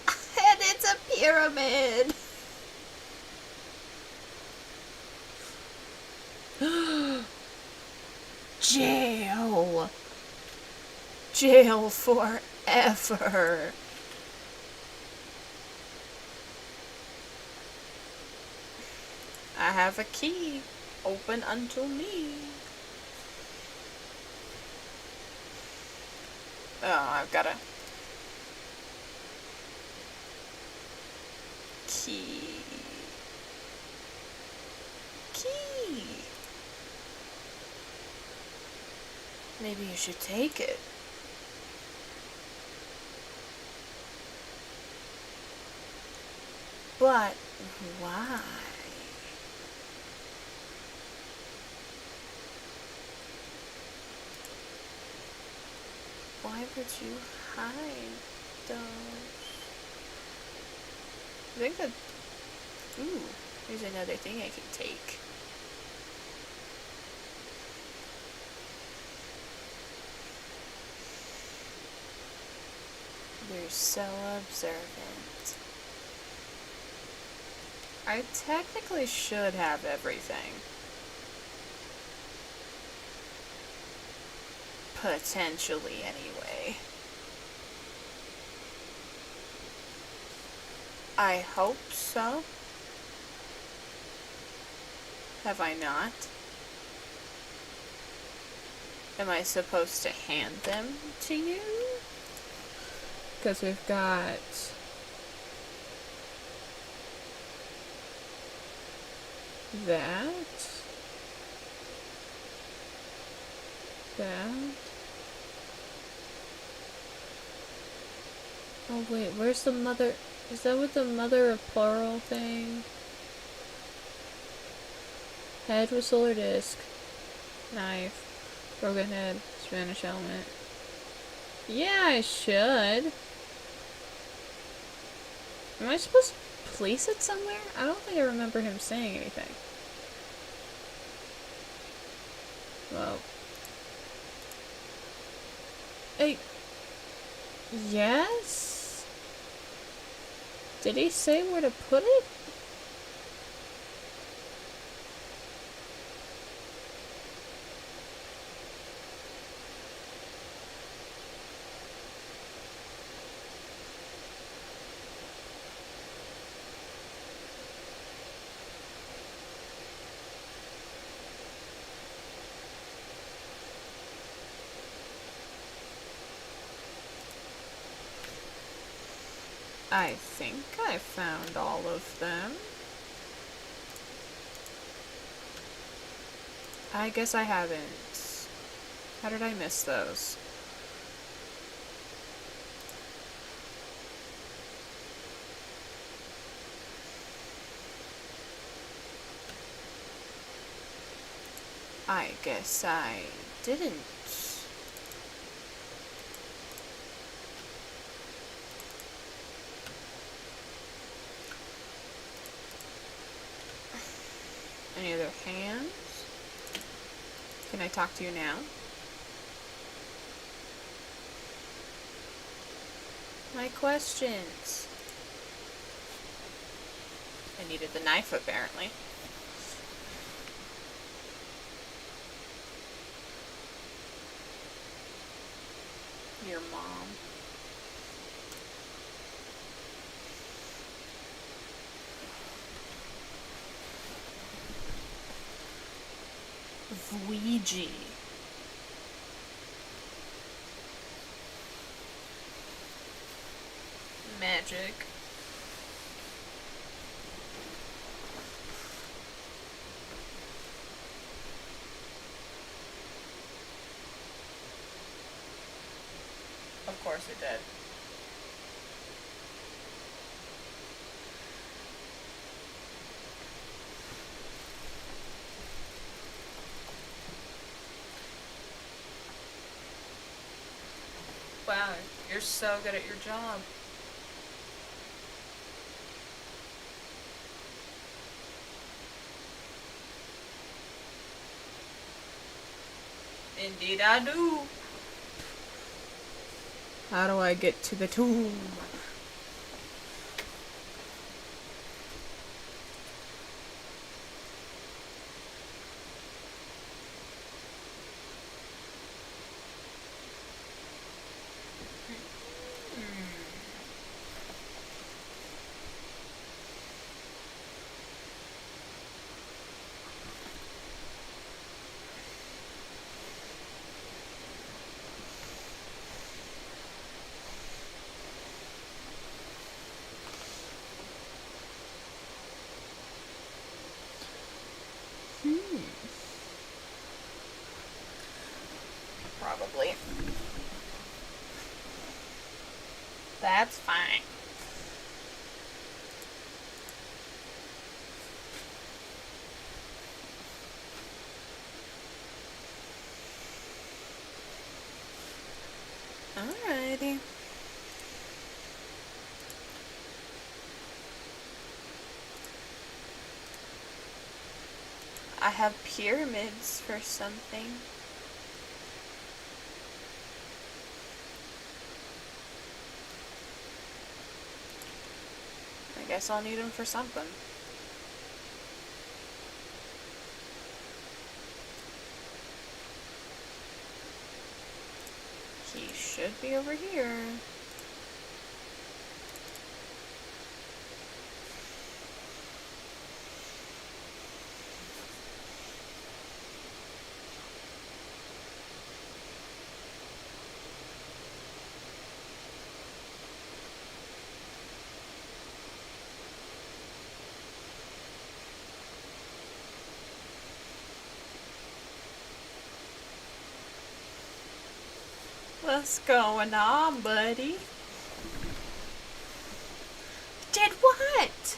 And it's a pyramid! Jail! Jail forever! I have a key. Open unto me. Oh, I've got a key. Key. Maybe you should take it. But why? Why would you hide those? I think that... Ooh, here's another thing I can take. You're so observant. I technically should have everything. Potentially, anyway. I hope so. Have I not? Am I supposed to hand them to you? Because we've got... that. Oh wait, where's the mother? Is that with the mother of plural thing? Head with solar disc. Knife. Broken head. Spanish helmet. Yeah, I should. Am I supposed to place it somewhere? I don't think I remember him saying anything. Well. Hey. Yes? Did he say where to put it? I think I found all of them. I guess I haven't. How did I miss those? I guess I didn't. Any other hands? Can I talk to you now? My questions. I needed the knife, apparently. Your mom. Ouija. Magic. Of course it did. Wow, you're so good at your job. Indeed I do. How do I get to the tomb? Probably. That's fine. Alrighty. I have pyramids for something. I guess I'll need them for something. He should be over here. What's going on, buddy? Did what?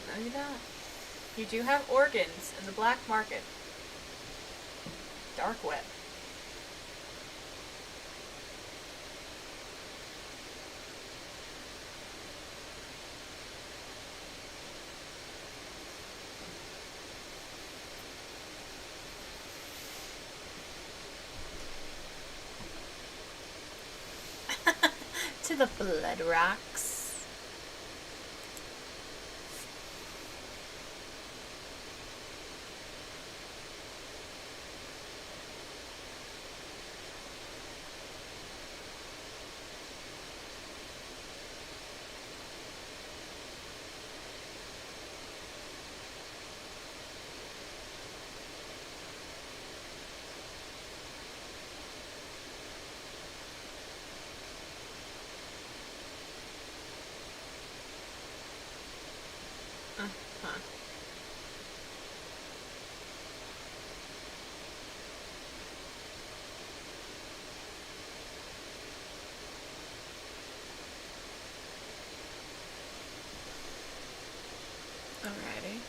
No, you don't. You do have organs in the black market. Dark web. To the blood rocks. Huh. Alrighty.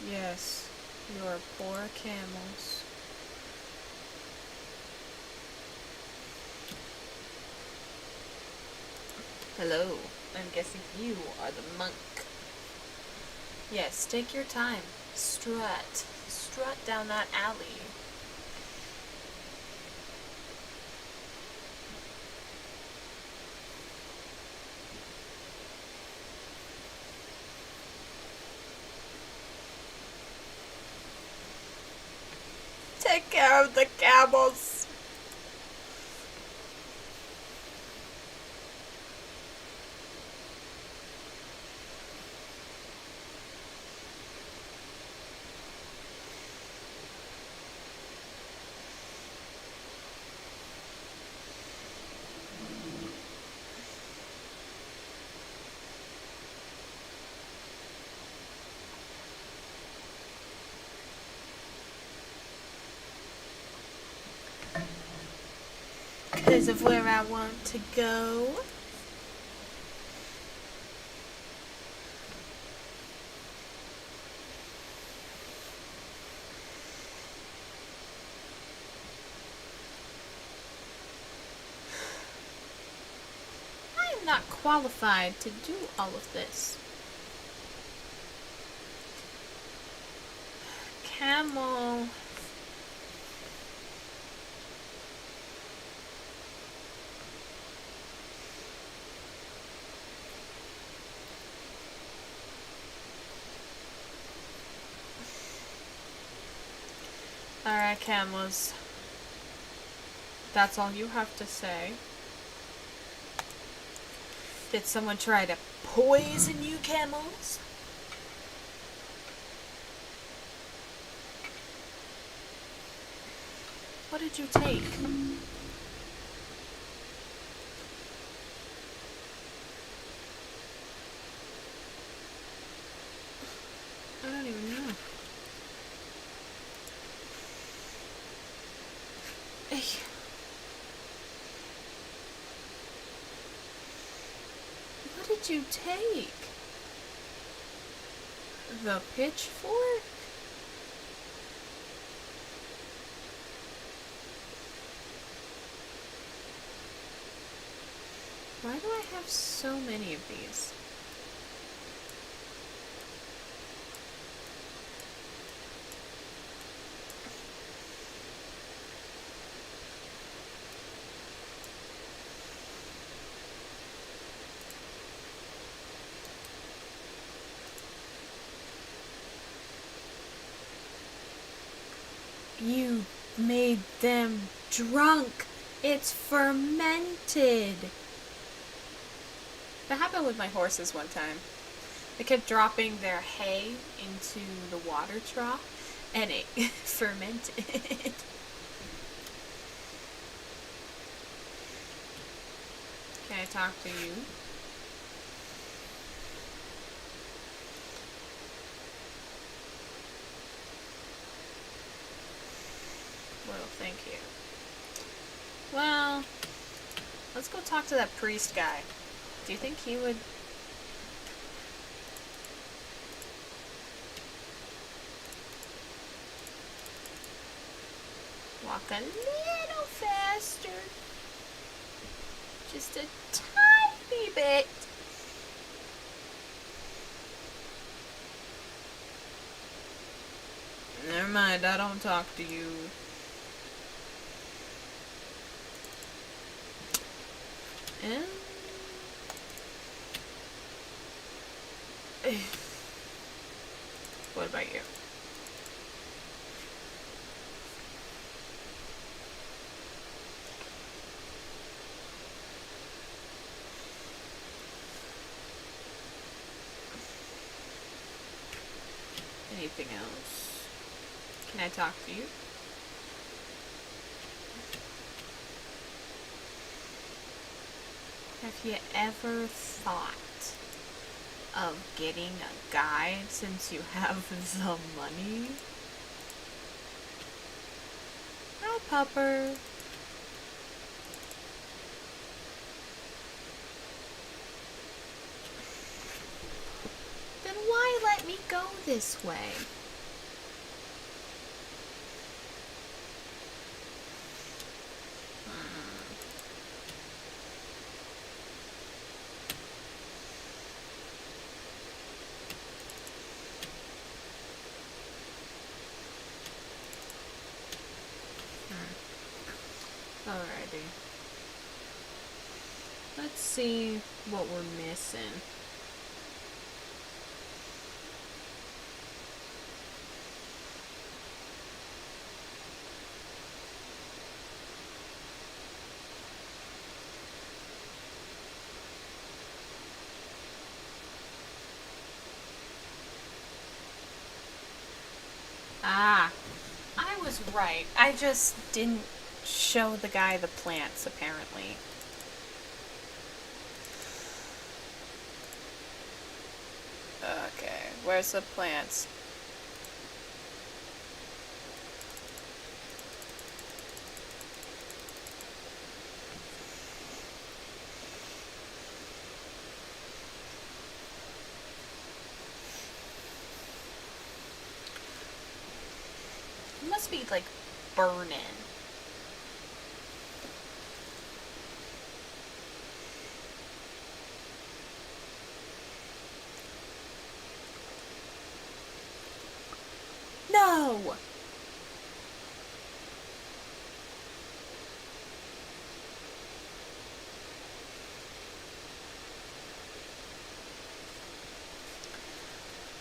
Yes, your poor camels. Hello. I'm guessing you are the monk. Yes, take your time. Strut. Strut down that alley. Take care of the camels. Because of where I want to go. I am not qualified to do all of this. Camel. Alright, camels. That's all you have to say. Did someone try to poison you, camels? What did you take? I don't even know. Hey. What did you take? The pitchfork? Why do I have so many of these? You made them drunk. It's fermented. That happened with my horses one time. They kept dropping their hay into the water trough, and it fermented. Can I talk to you? Well, thank you. Well, let's go talk to that priest guy. Do you think he would... walk a little faster? Just a tiny bit. Never mind, I don't talk to you. And... what about you? Anything else? Can I talk to you? Have you ever thought of getting a guide since you have the money? Hi, pupper. Then why let me go this way? Alrighty. Let's see what we're missing. Ah, I was right. I just didn't show the guy the plants, apparently. Okay, where's the plants? It must be, like, burning. No!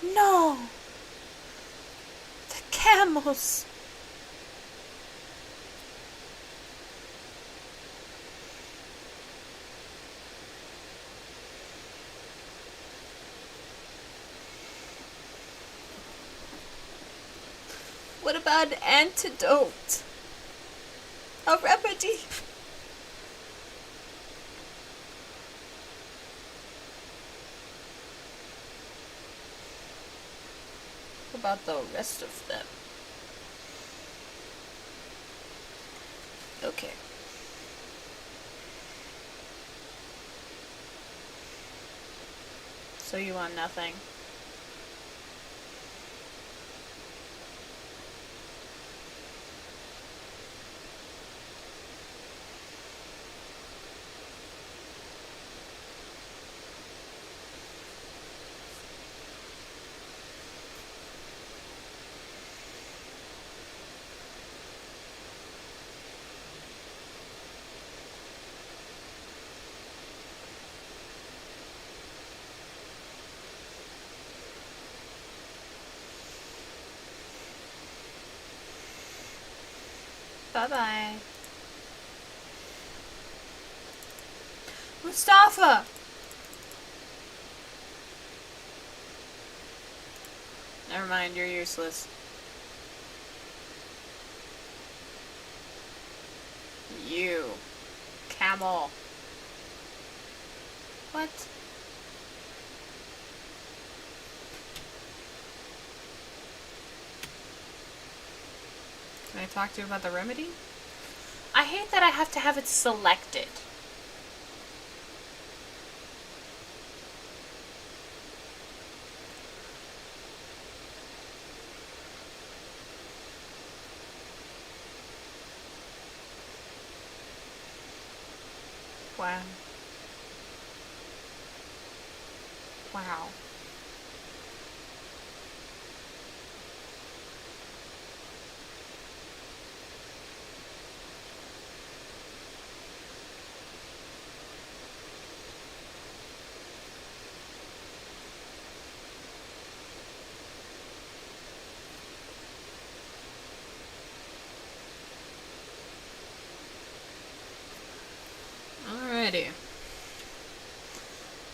No! The camels! What about an antidote? A remedy? What about the rest of them? Okay. So you want nothing? Bye-bye. Mustafa! Never mind, you're useless. You. Camel. What? Can I talk to you about the remedy? I hate that I have to have it selected. Wow. Wow. Alrighty.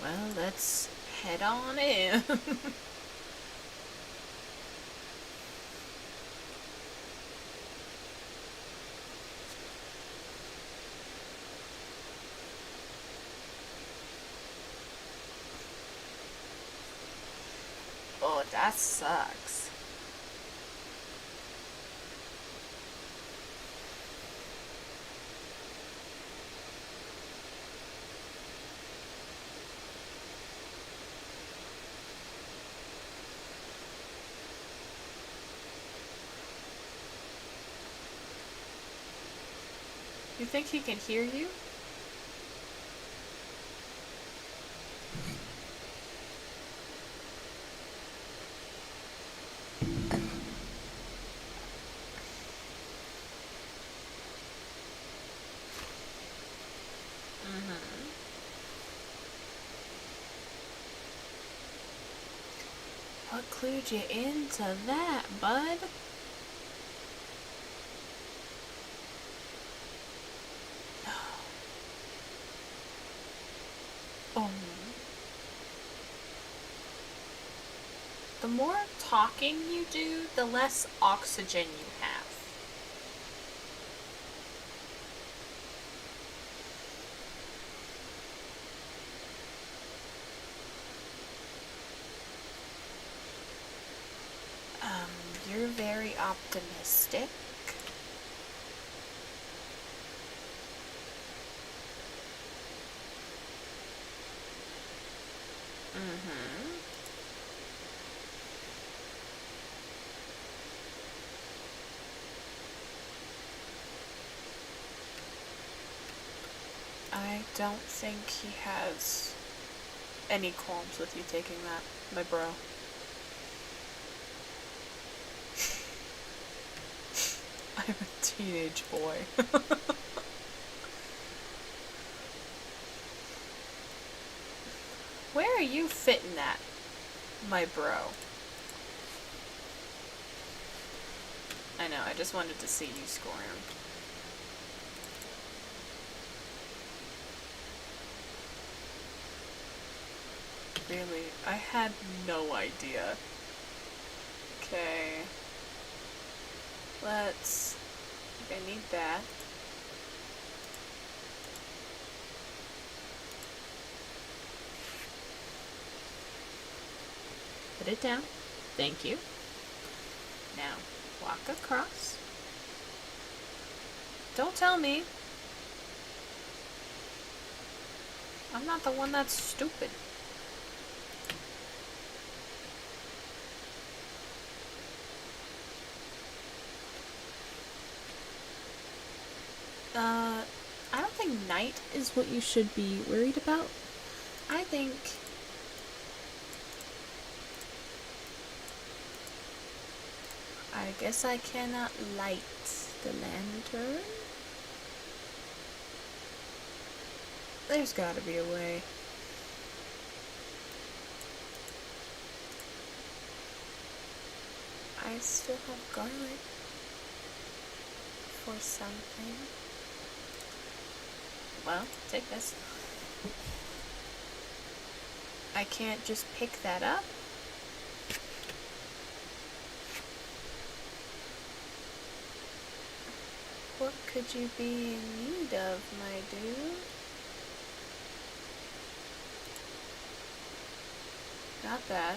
Well, let's head on in. Oh, that sucks. You think he can hear you? What clued you into that, bud? Oh. The more talking you do, the less oxygen you have. You're very optimistic. I don't think he has any qualms with you taking that, my bro. I'm a teenage boy. Where are you fitting that, my bro? I know, I just wanted to see you squirm. Really? I had no idea. Okay. Let's... I need that. Put it down. Thank you. Now, walk across. Don't tell me. I'm not the one that's stupid. I don't think night is what you should be worried about. I think... I guess I cannot light the lantern. There's gotta be a way. I still have garlic for something. Well, take this. I can't just pick that up. What could you be in need of, my dude? Not that.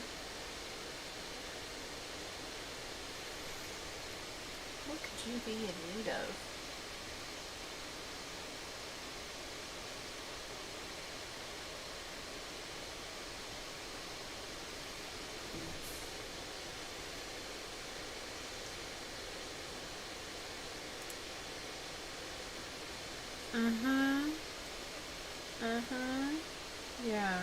What could you be in need of? Yeah.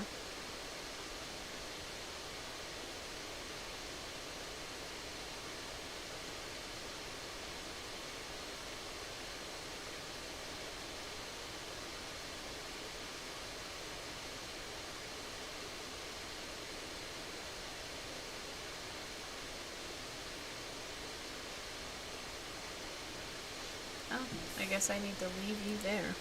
Oh, I guess I need to leave you there.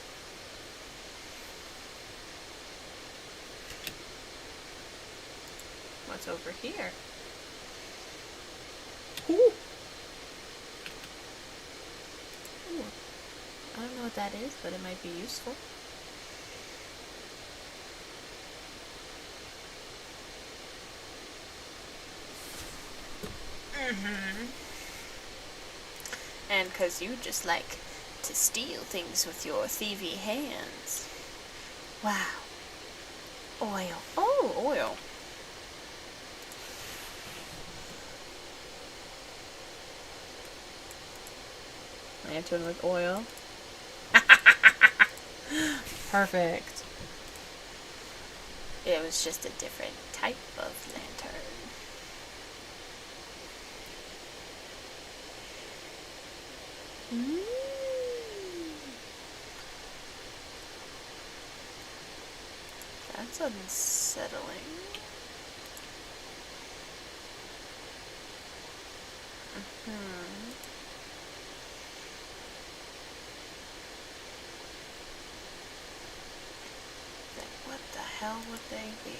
What's over here? Ooh. Ooh. I don't know what that is, but it might be useful. And 'cause you just like to steal things with your thievy hands. Wow. Oil. Oh, oil. Lantern with oil. Perfect. It was just a different type of lantern. That's unsettling. What the hell would they be?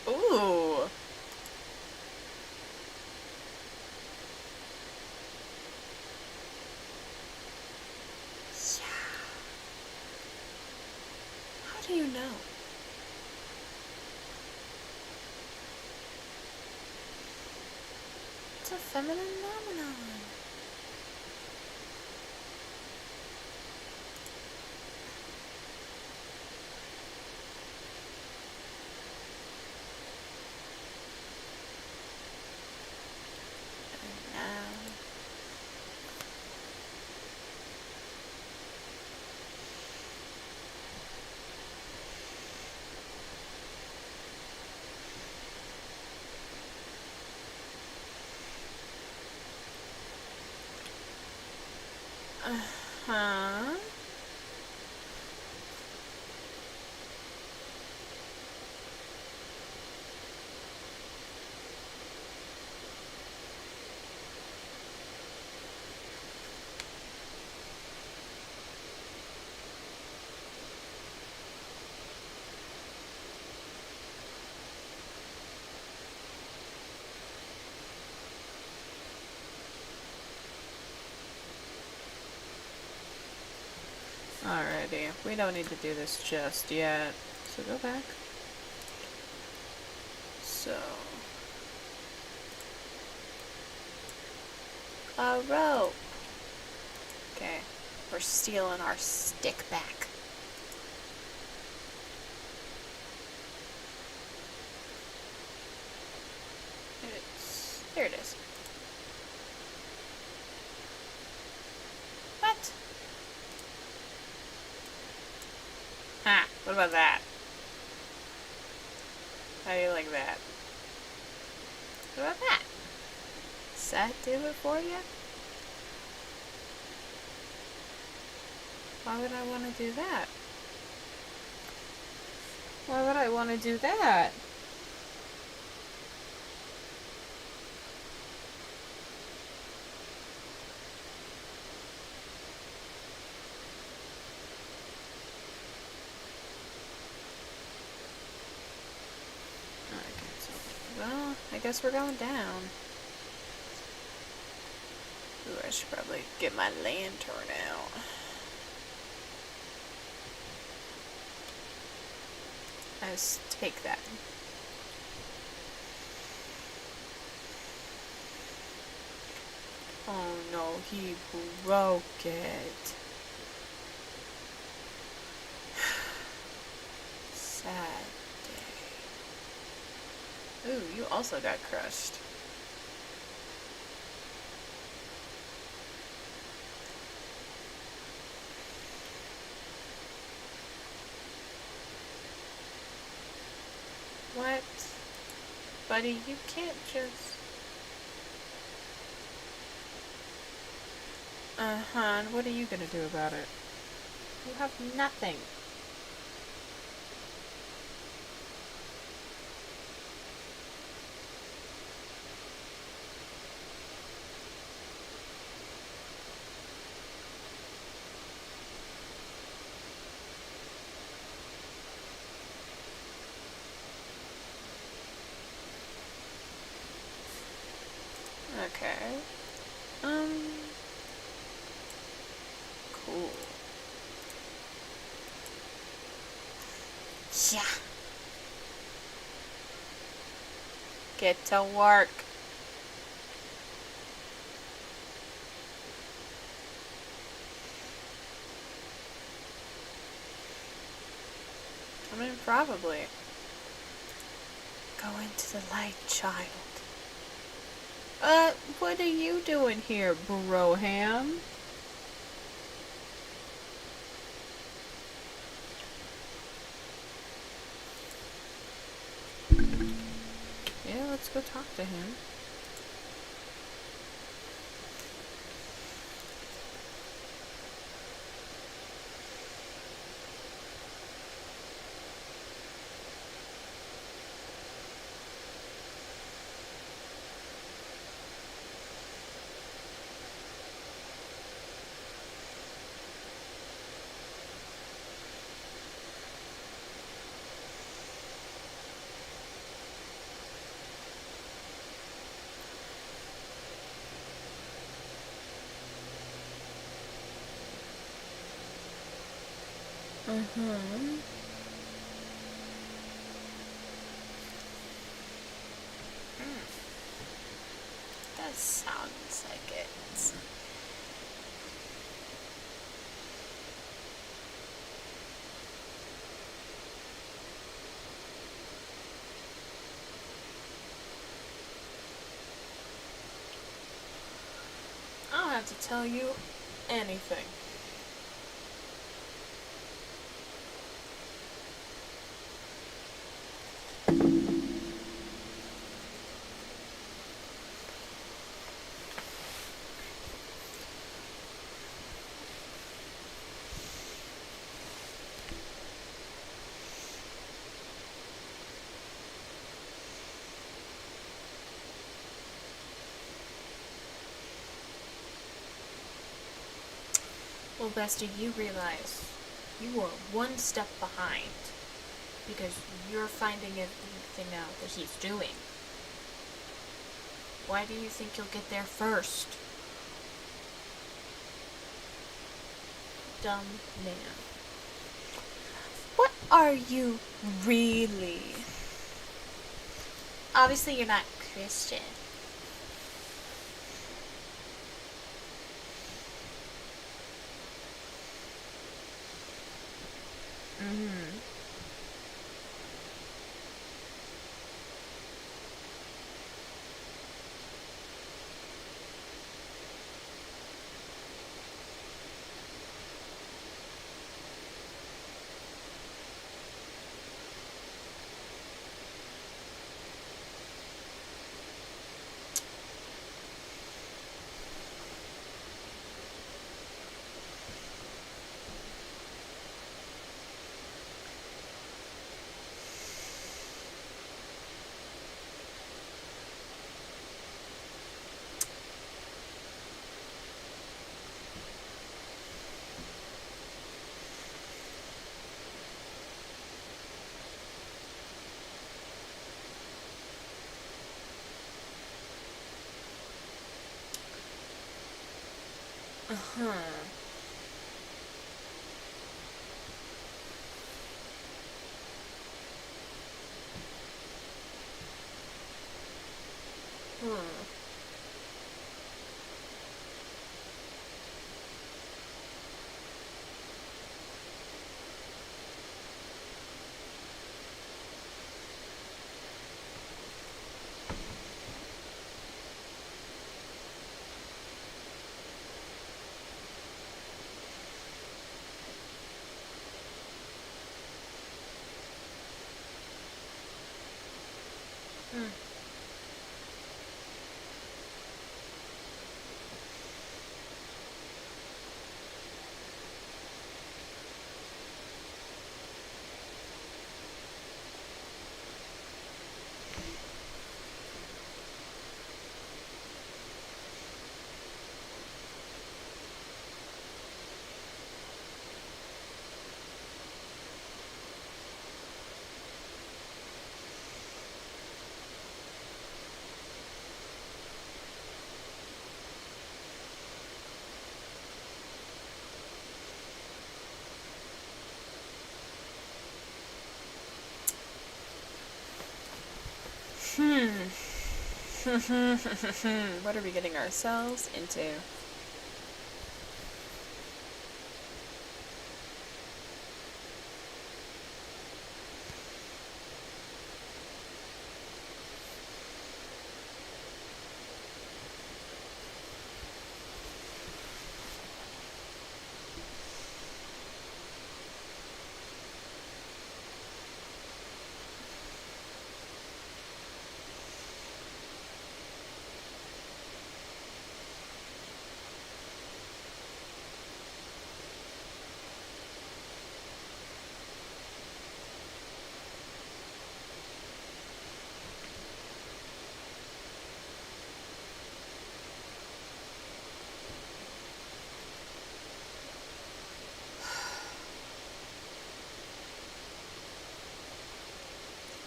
Ooh. Yeah. How do you know? It's a feminine phenomenon. Huh? Alrighty, we don't need to do this just yet. So go back. So... a rope! Okay, we're stealing our stick back. There it is. What? Ha! What about that? How do you like that? What about that? Does that do it for you? Why would I want to do that? Why would I want to do that? Okay, so, well, I guess we're going down. Ooh, I should probably get my lantern out. Let's take that. Oh no, he broke it. Sad day. Ooh, you also got crushed. What? Buddy, you can't just... Uh-huh, what are you gonna do about it? You have nothing. Okay. Cool. Yeah. Get to work. I mean, probably. Go into the light, child. What are you doing here, Broham? Yeah, let's go talk to him. Mm-hmm. That sounds like it. I don't have to tell you anything. Well, Bestie, you realize you are one step behind because you're finding everything out that he's doing. Why do you think you'll get there first? dumb man. What are you really? Obviously, you're not Christian. Mm-hmm. Uh-huh. Hmm. Hmm. Hmm. What are we getting ourselves into?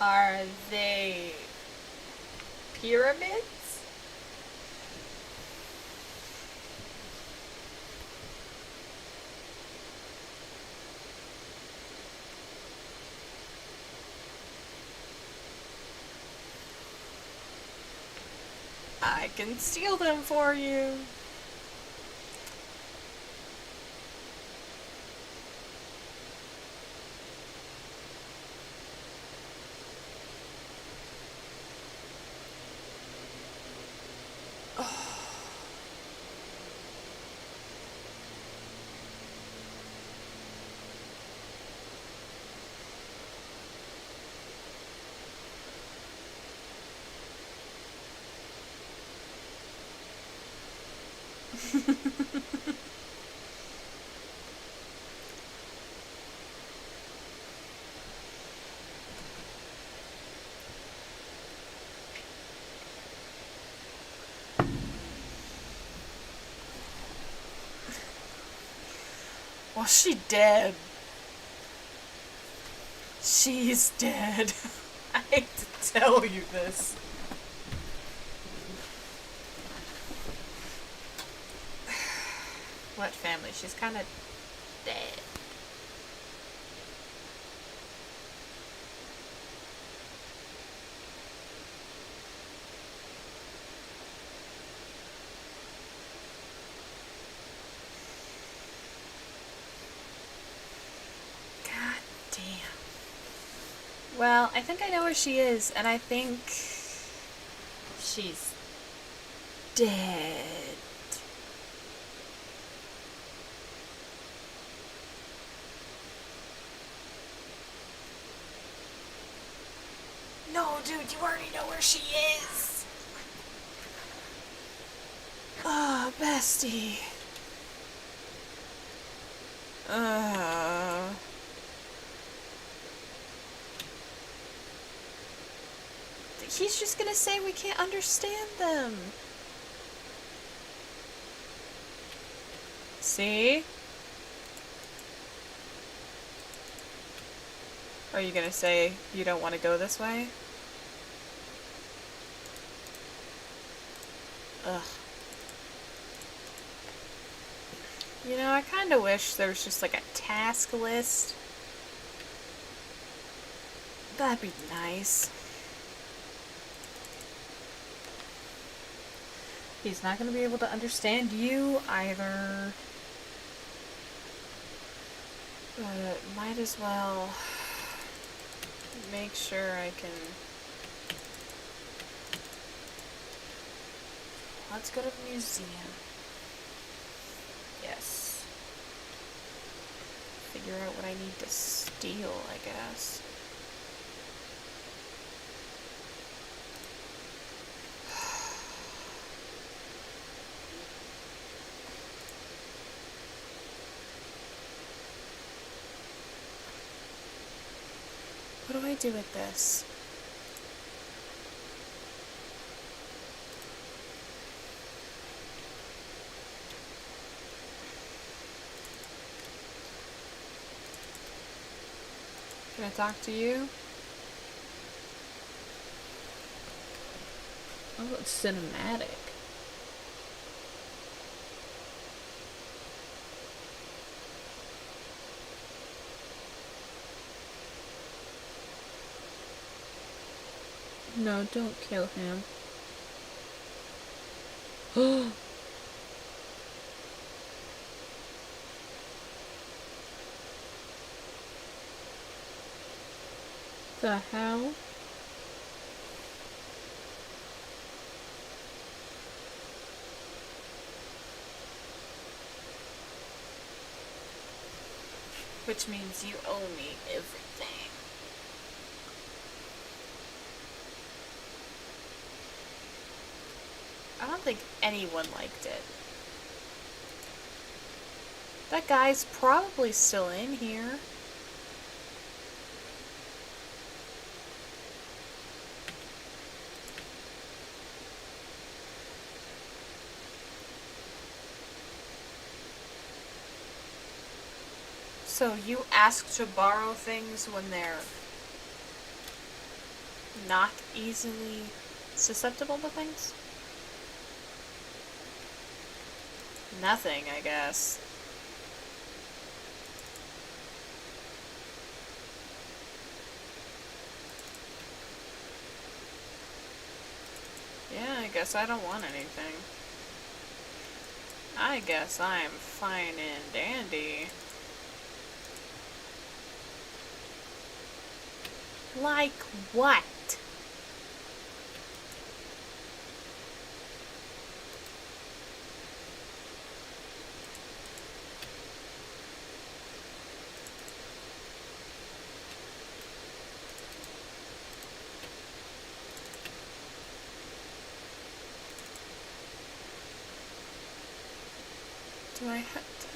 Are they pyramids? I can steal them for you. Well, she dead. She's dead. I hate to tell you this. What family? She's kind of dead. God damn. Well, I think I know where she is, and I think she's dead. No, dude, you already know where she is. Oh, bestie. He's just gonna say we can't understand them. See? Are you gonna say you don't want to go this way? Ugh. You know, I kind of wish there was just like a task list. That'd be nice. He's not going to be able to understand you either. But might as well make sure I can... Let's go to the museum. Yes. Figure out what I need to steal, I guess. What do I do with this? Can I talk to you? Oh, it's cinematic. No, don't kill him. The hell? Which means you owe me everything. I don't think anyone liked it. That guy's probably still in here. So you ask to borrow things when they're not easily susceptible to things? Nothing, I guess. Yeah, I guess I don't want anything. I guess I'm fine and dandy. Like what? Do I have to...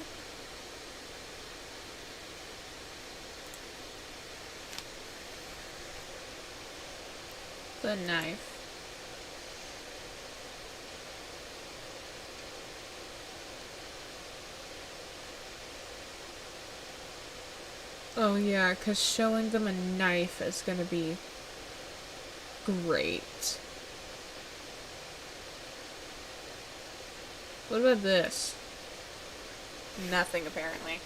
The knife. Oh yeah, because showing them a knife is gonna be great. What about this? Nothing, apparently.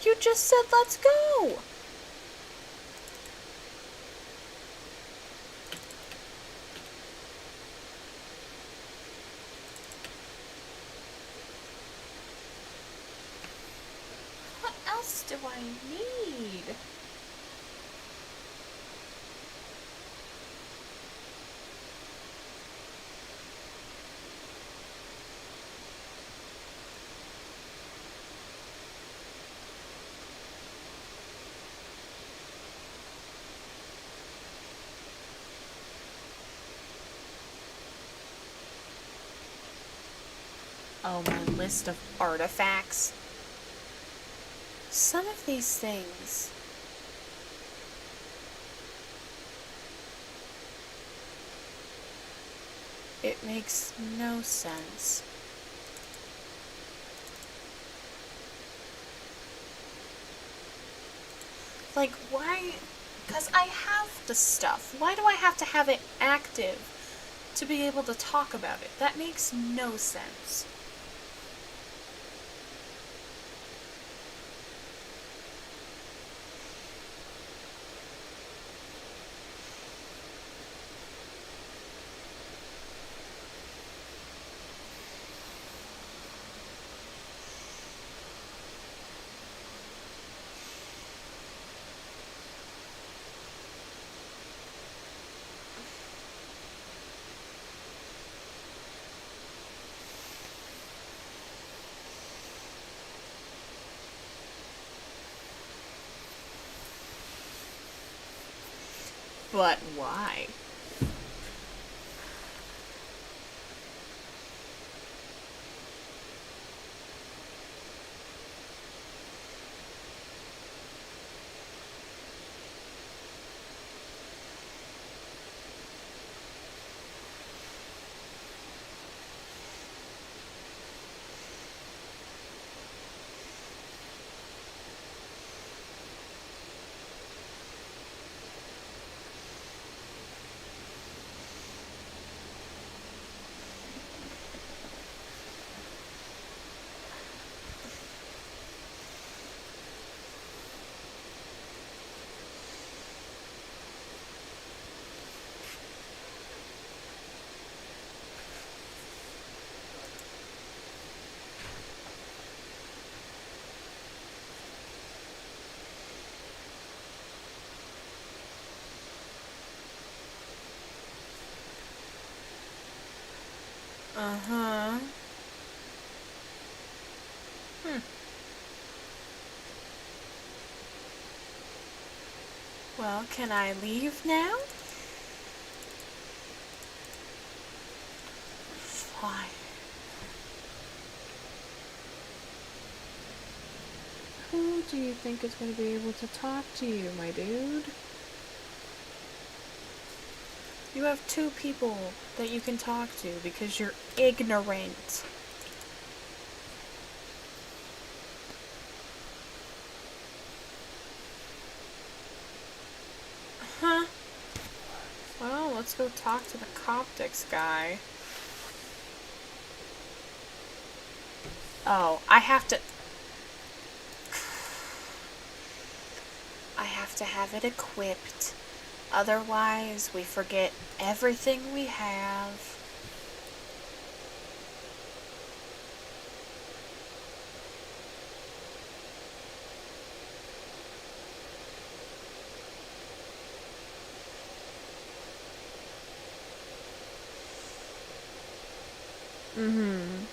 You just said let's go! What else do I need? Oh, my list of artifacts. Some of these things... It makes no sense. Like, why? Because I have the stuff. Why do I have to have it active to be able to talk about it? That makes no sense. But why? Uh-huh. Well, can I leave now? Fine. Who do you think is going to be able to talk to you, my dude? You have 2 people that you can talk to because you're ignorant. Huh? Well, let's go talk to the Coptics guy. Oh, I have to have it equipped. Otherwise, we forget everything we have. Mm-hmm.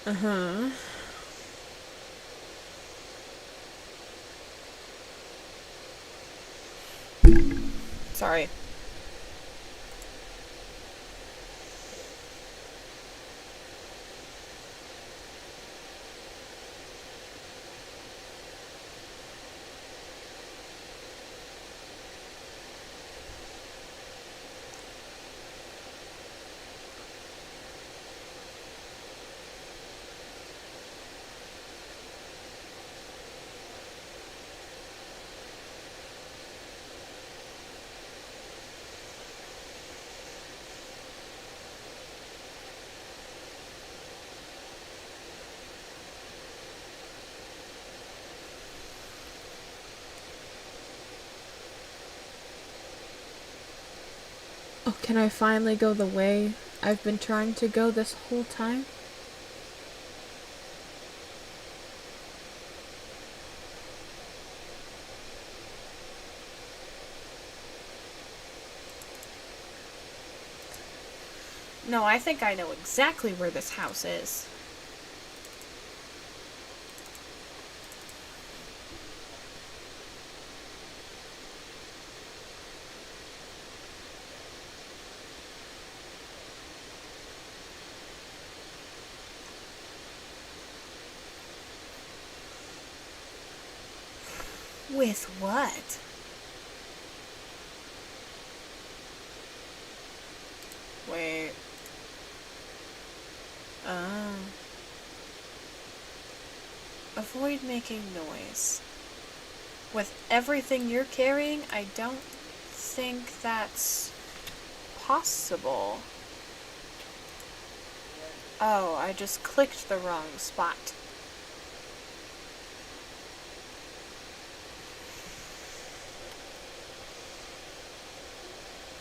Uh-huh. Sorry. Oh, can I finally go the way I've been trying to go this whole time? No, I think I know exactly where this house is. With what? Wait. Oh. Avoid making noise. With everything you're carrying, I don't think that's possible. Oh, I just clicked the wrong spot.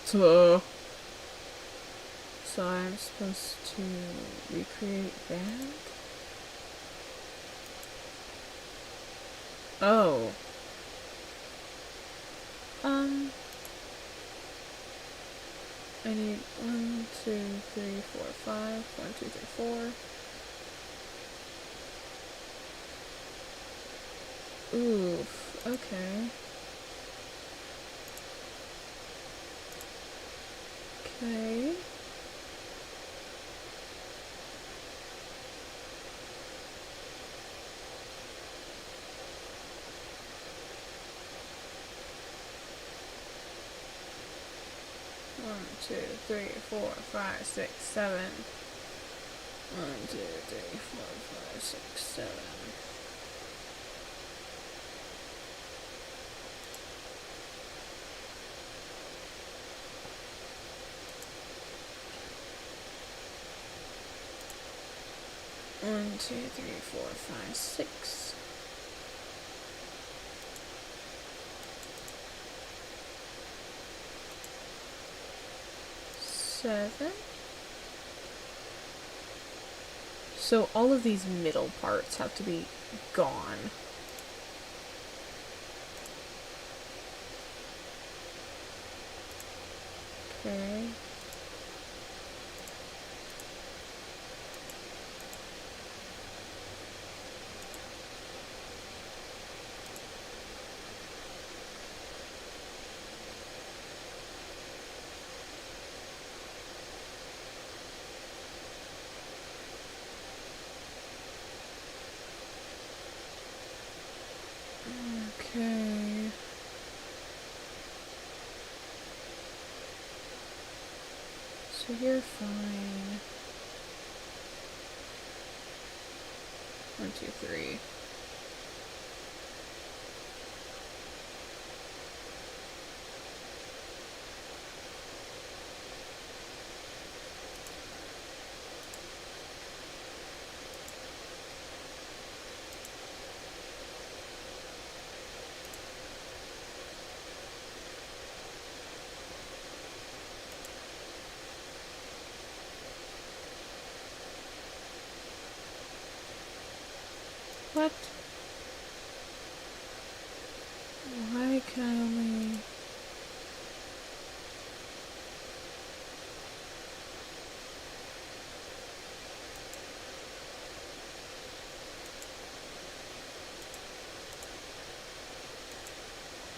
So I'm supposed to recreate that? Oh. I need 1, 2, 3, 4, 5. 1, 2, 3, 4. Oof. Okay. Okay. One, 2, 3, 4, 5, 6, 7. 1, 2, 3, 4, 5, 6, 7. One, two, three, 4, 5, 6. Seven. So all of these middle parts have to be gone. Okay. Okay. So you're fine. 1, 2, 3. What? Why can I only...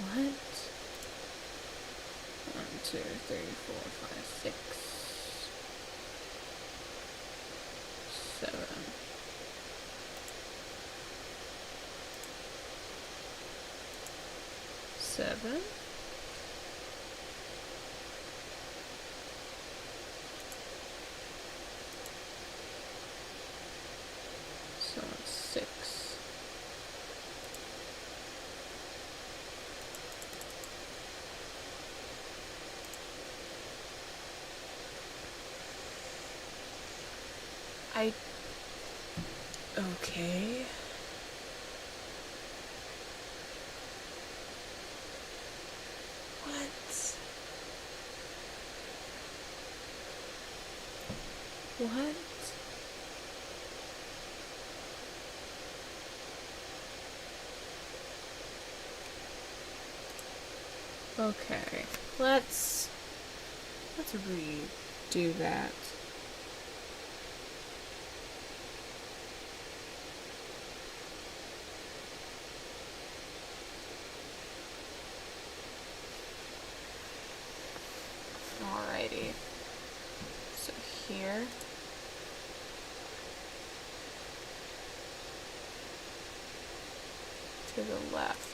What? 1, 2, 3, 4, 5, 6, 7. 7. So it's 6. Okay. What? What? Okay, let's redo that. Alrighty. So here. To the left.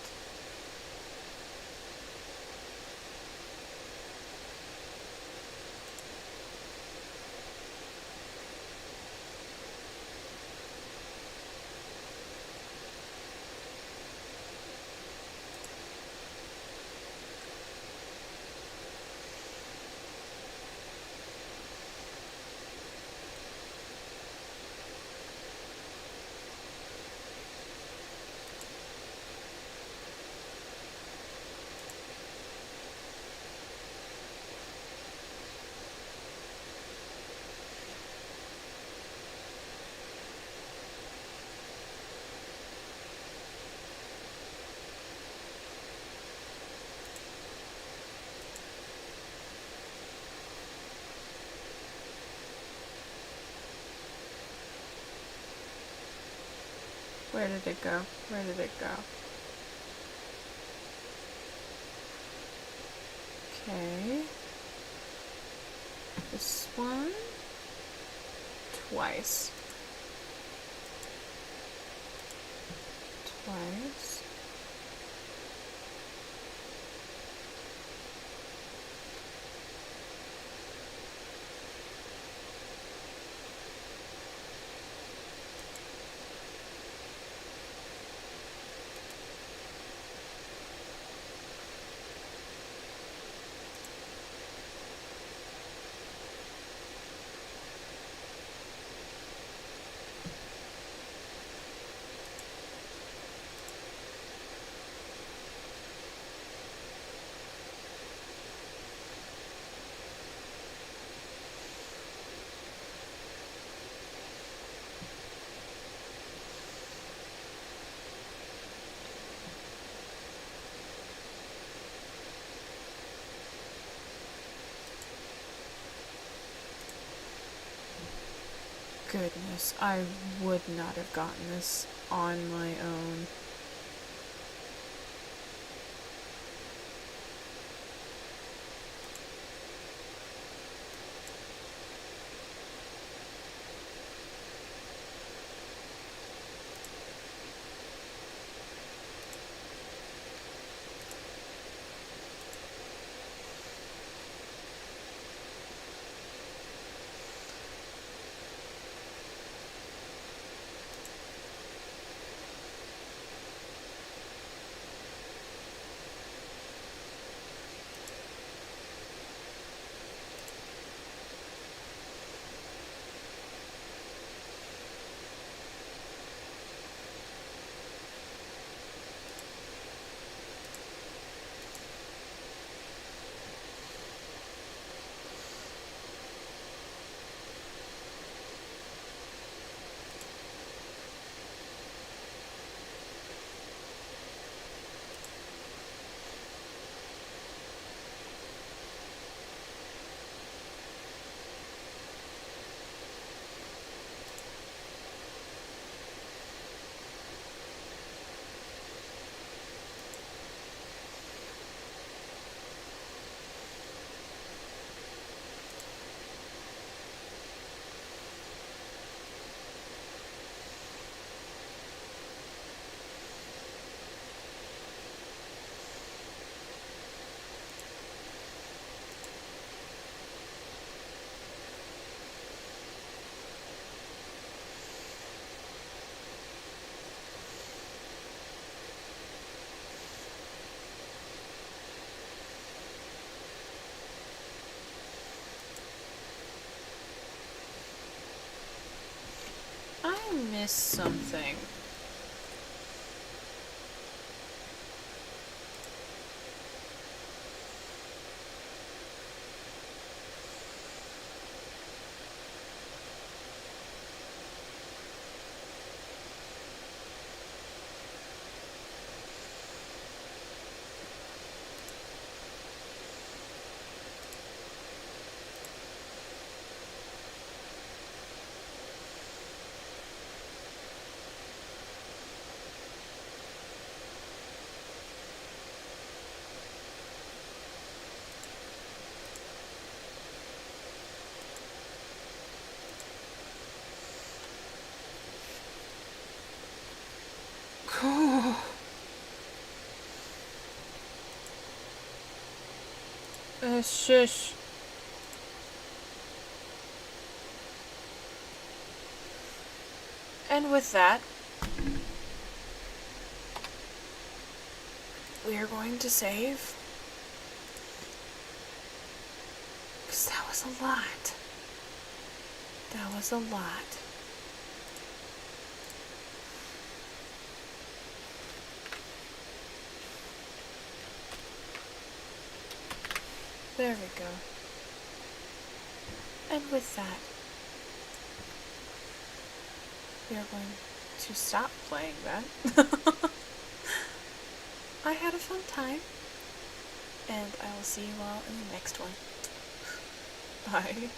Where did it go? Where did it go? Okay. This one. Twice. Twice. Goodness, I would not have gotten this on my own. I missed something. Shush. And with that, we are going to save. Because that was a lot. That was a lot. There we go. And with that, we are going to stop playing that. I had a fun time, and I will see you all in the next one. Bye.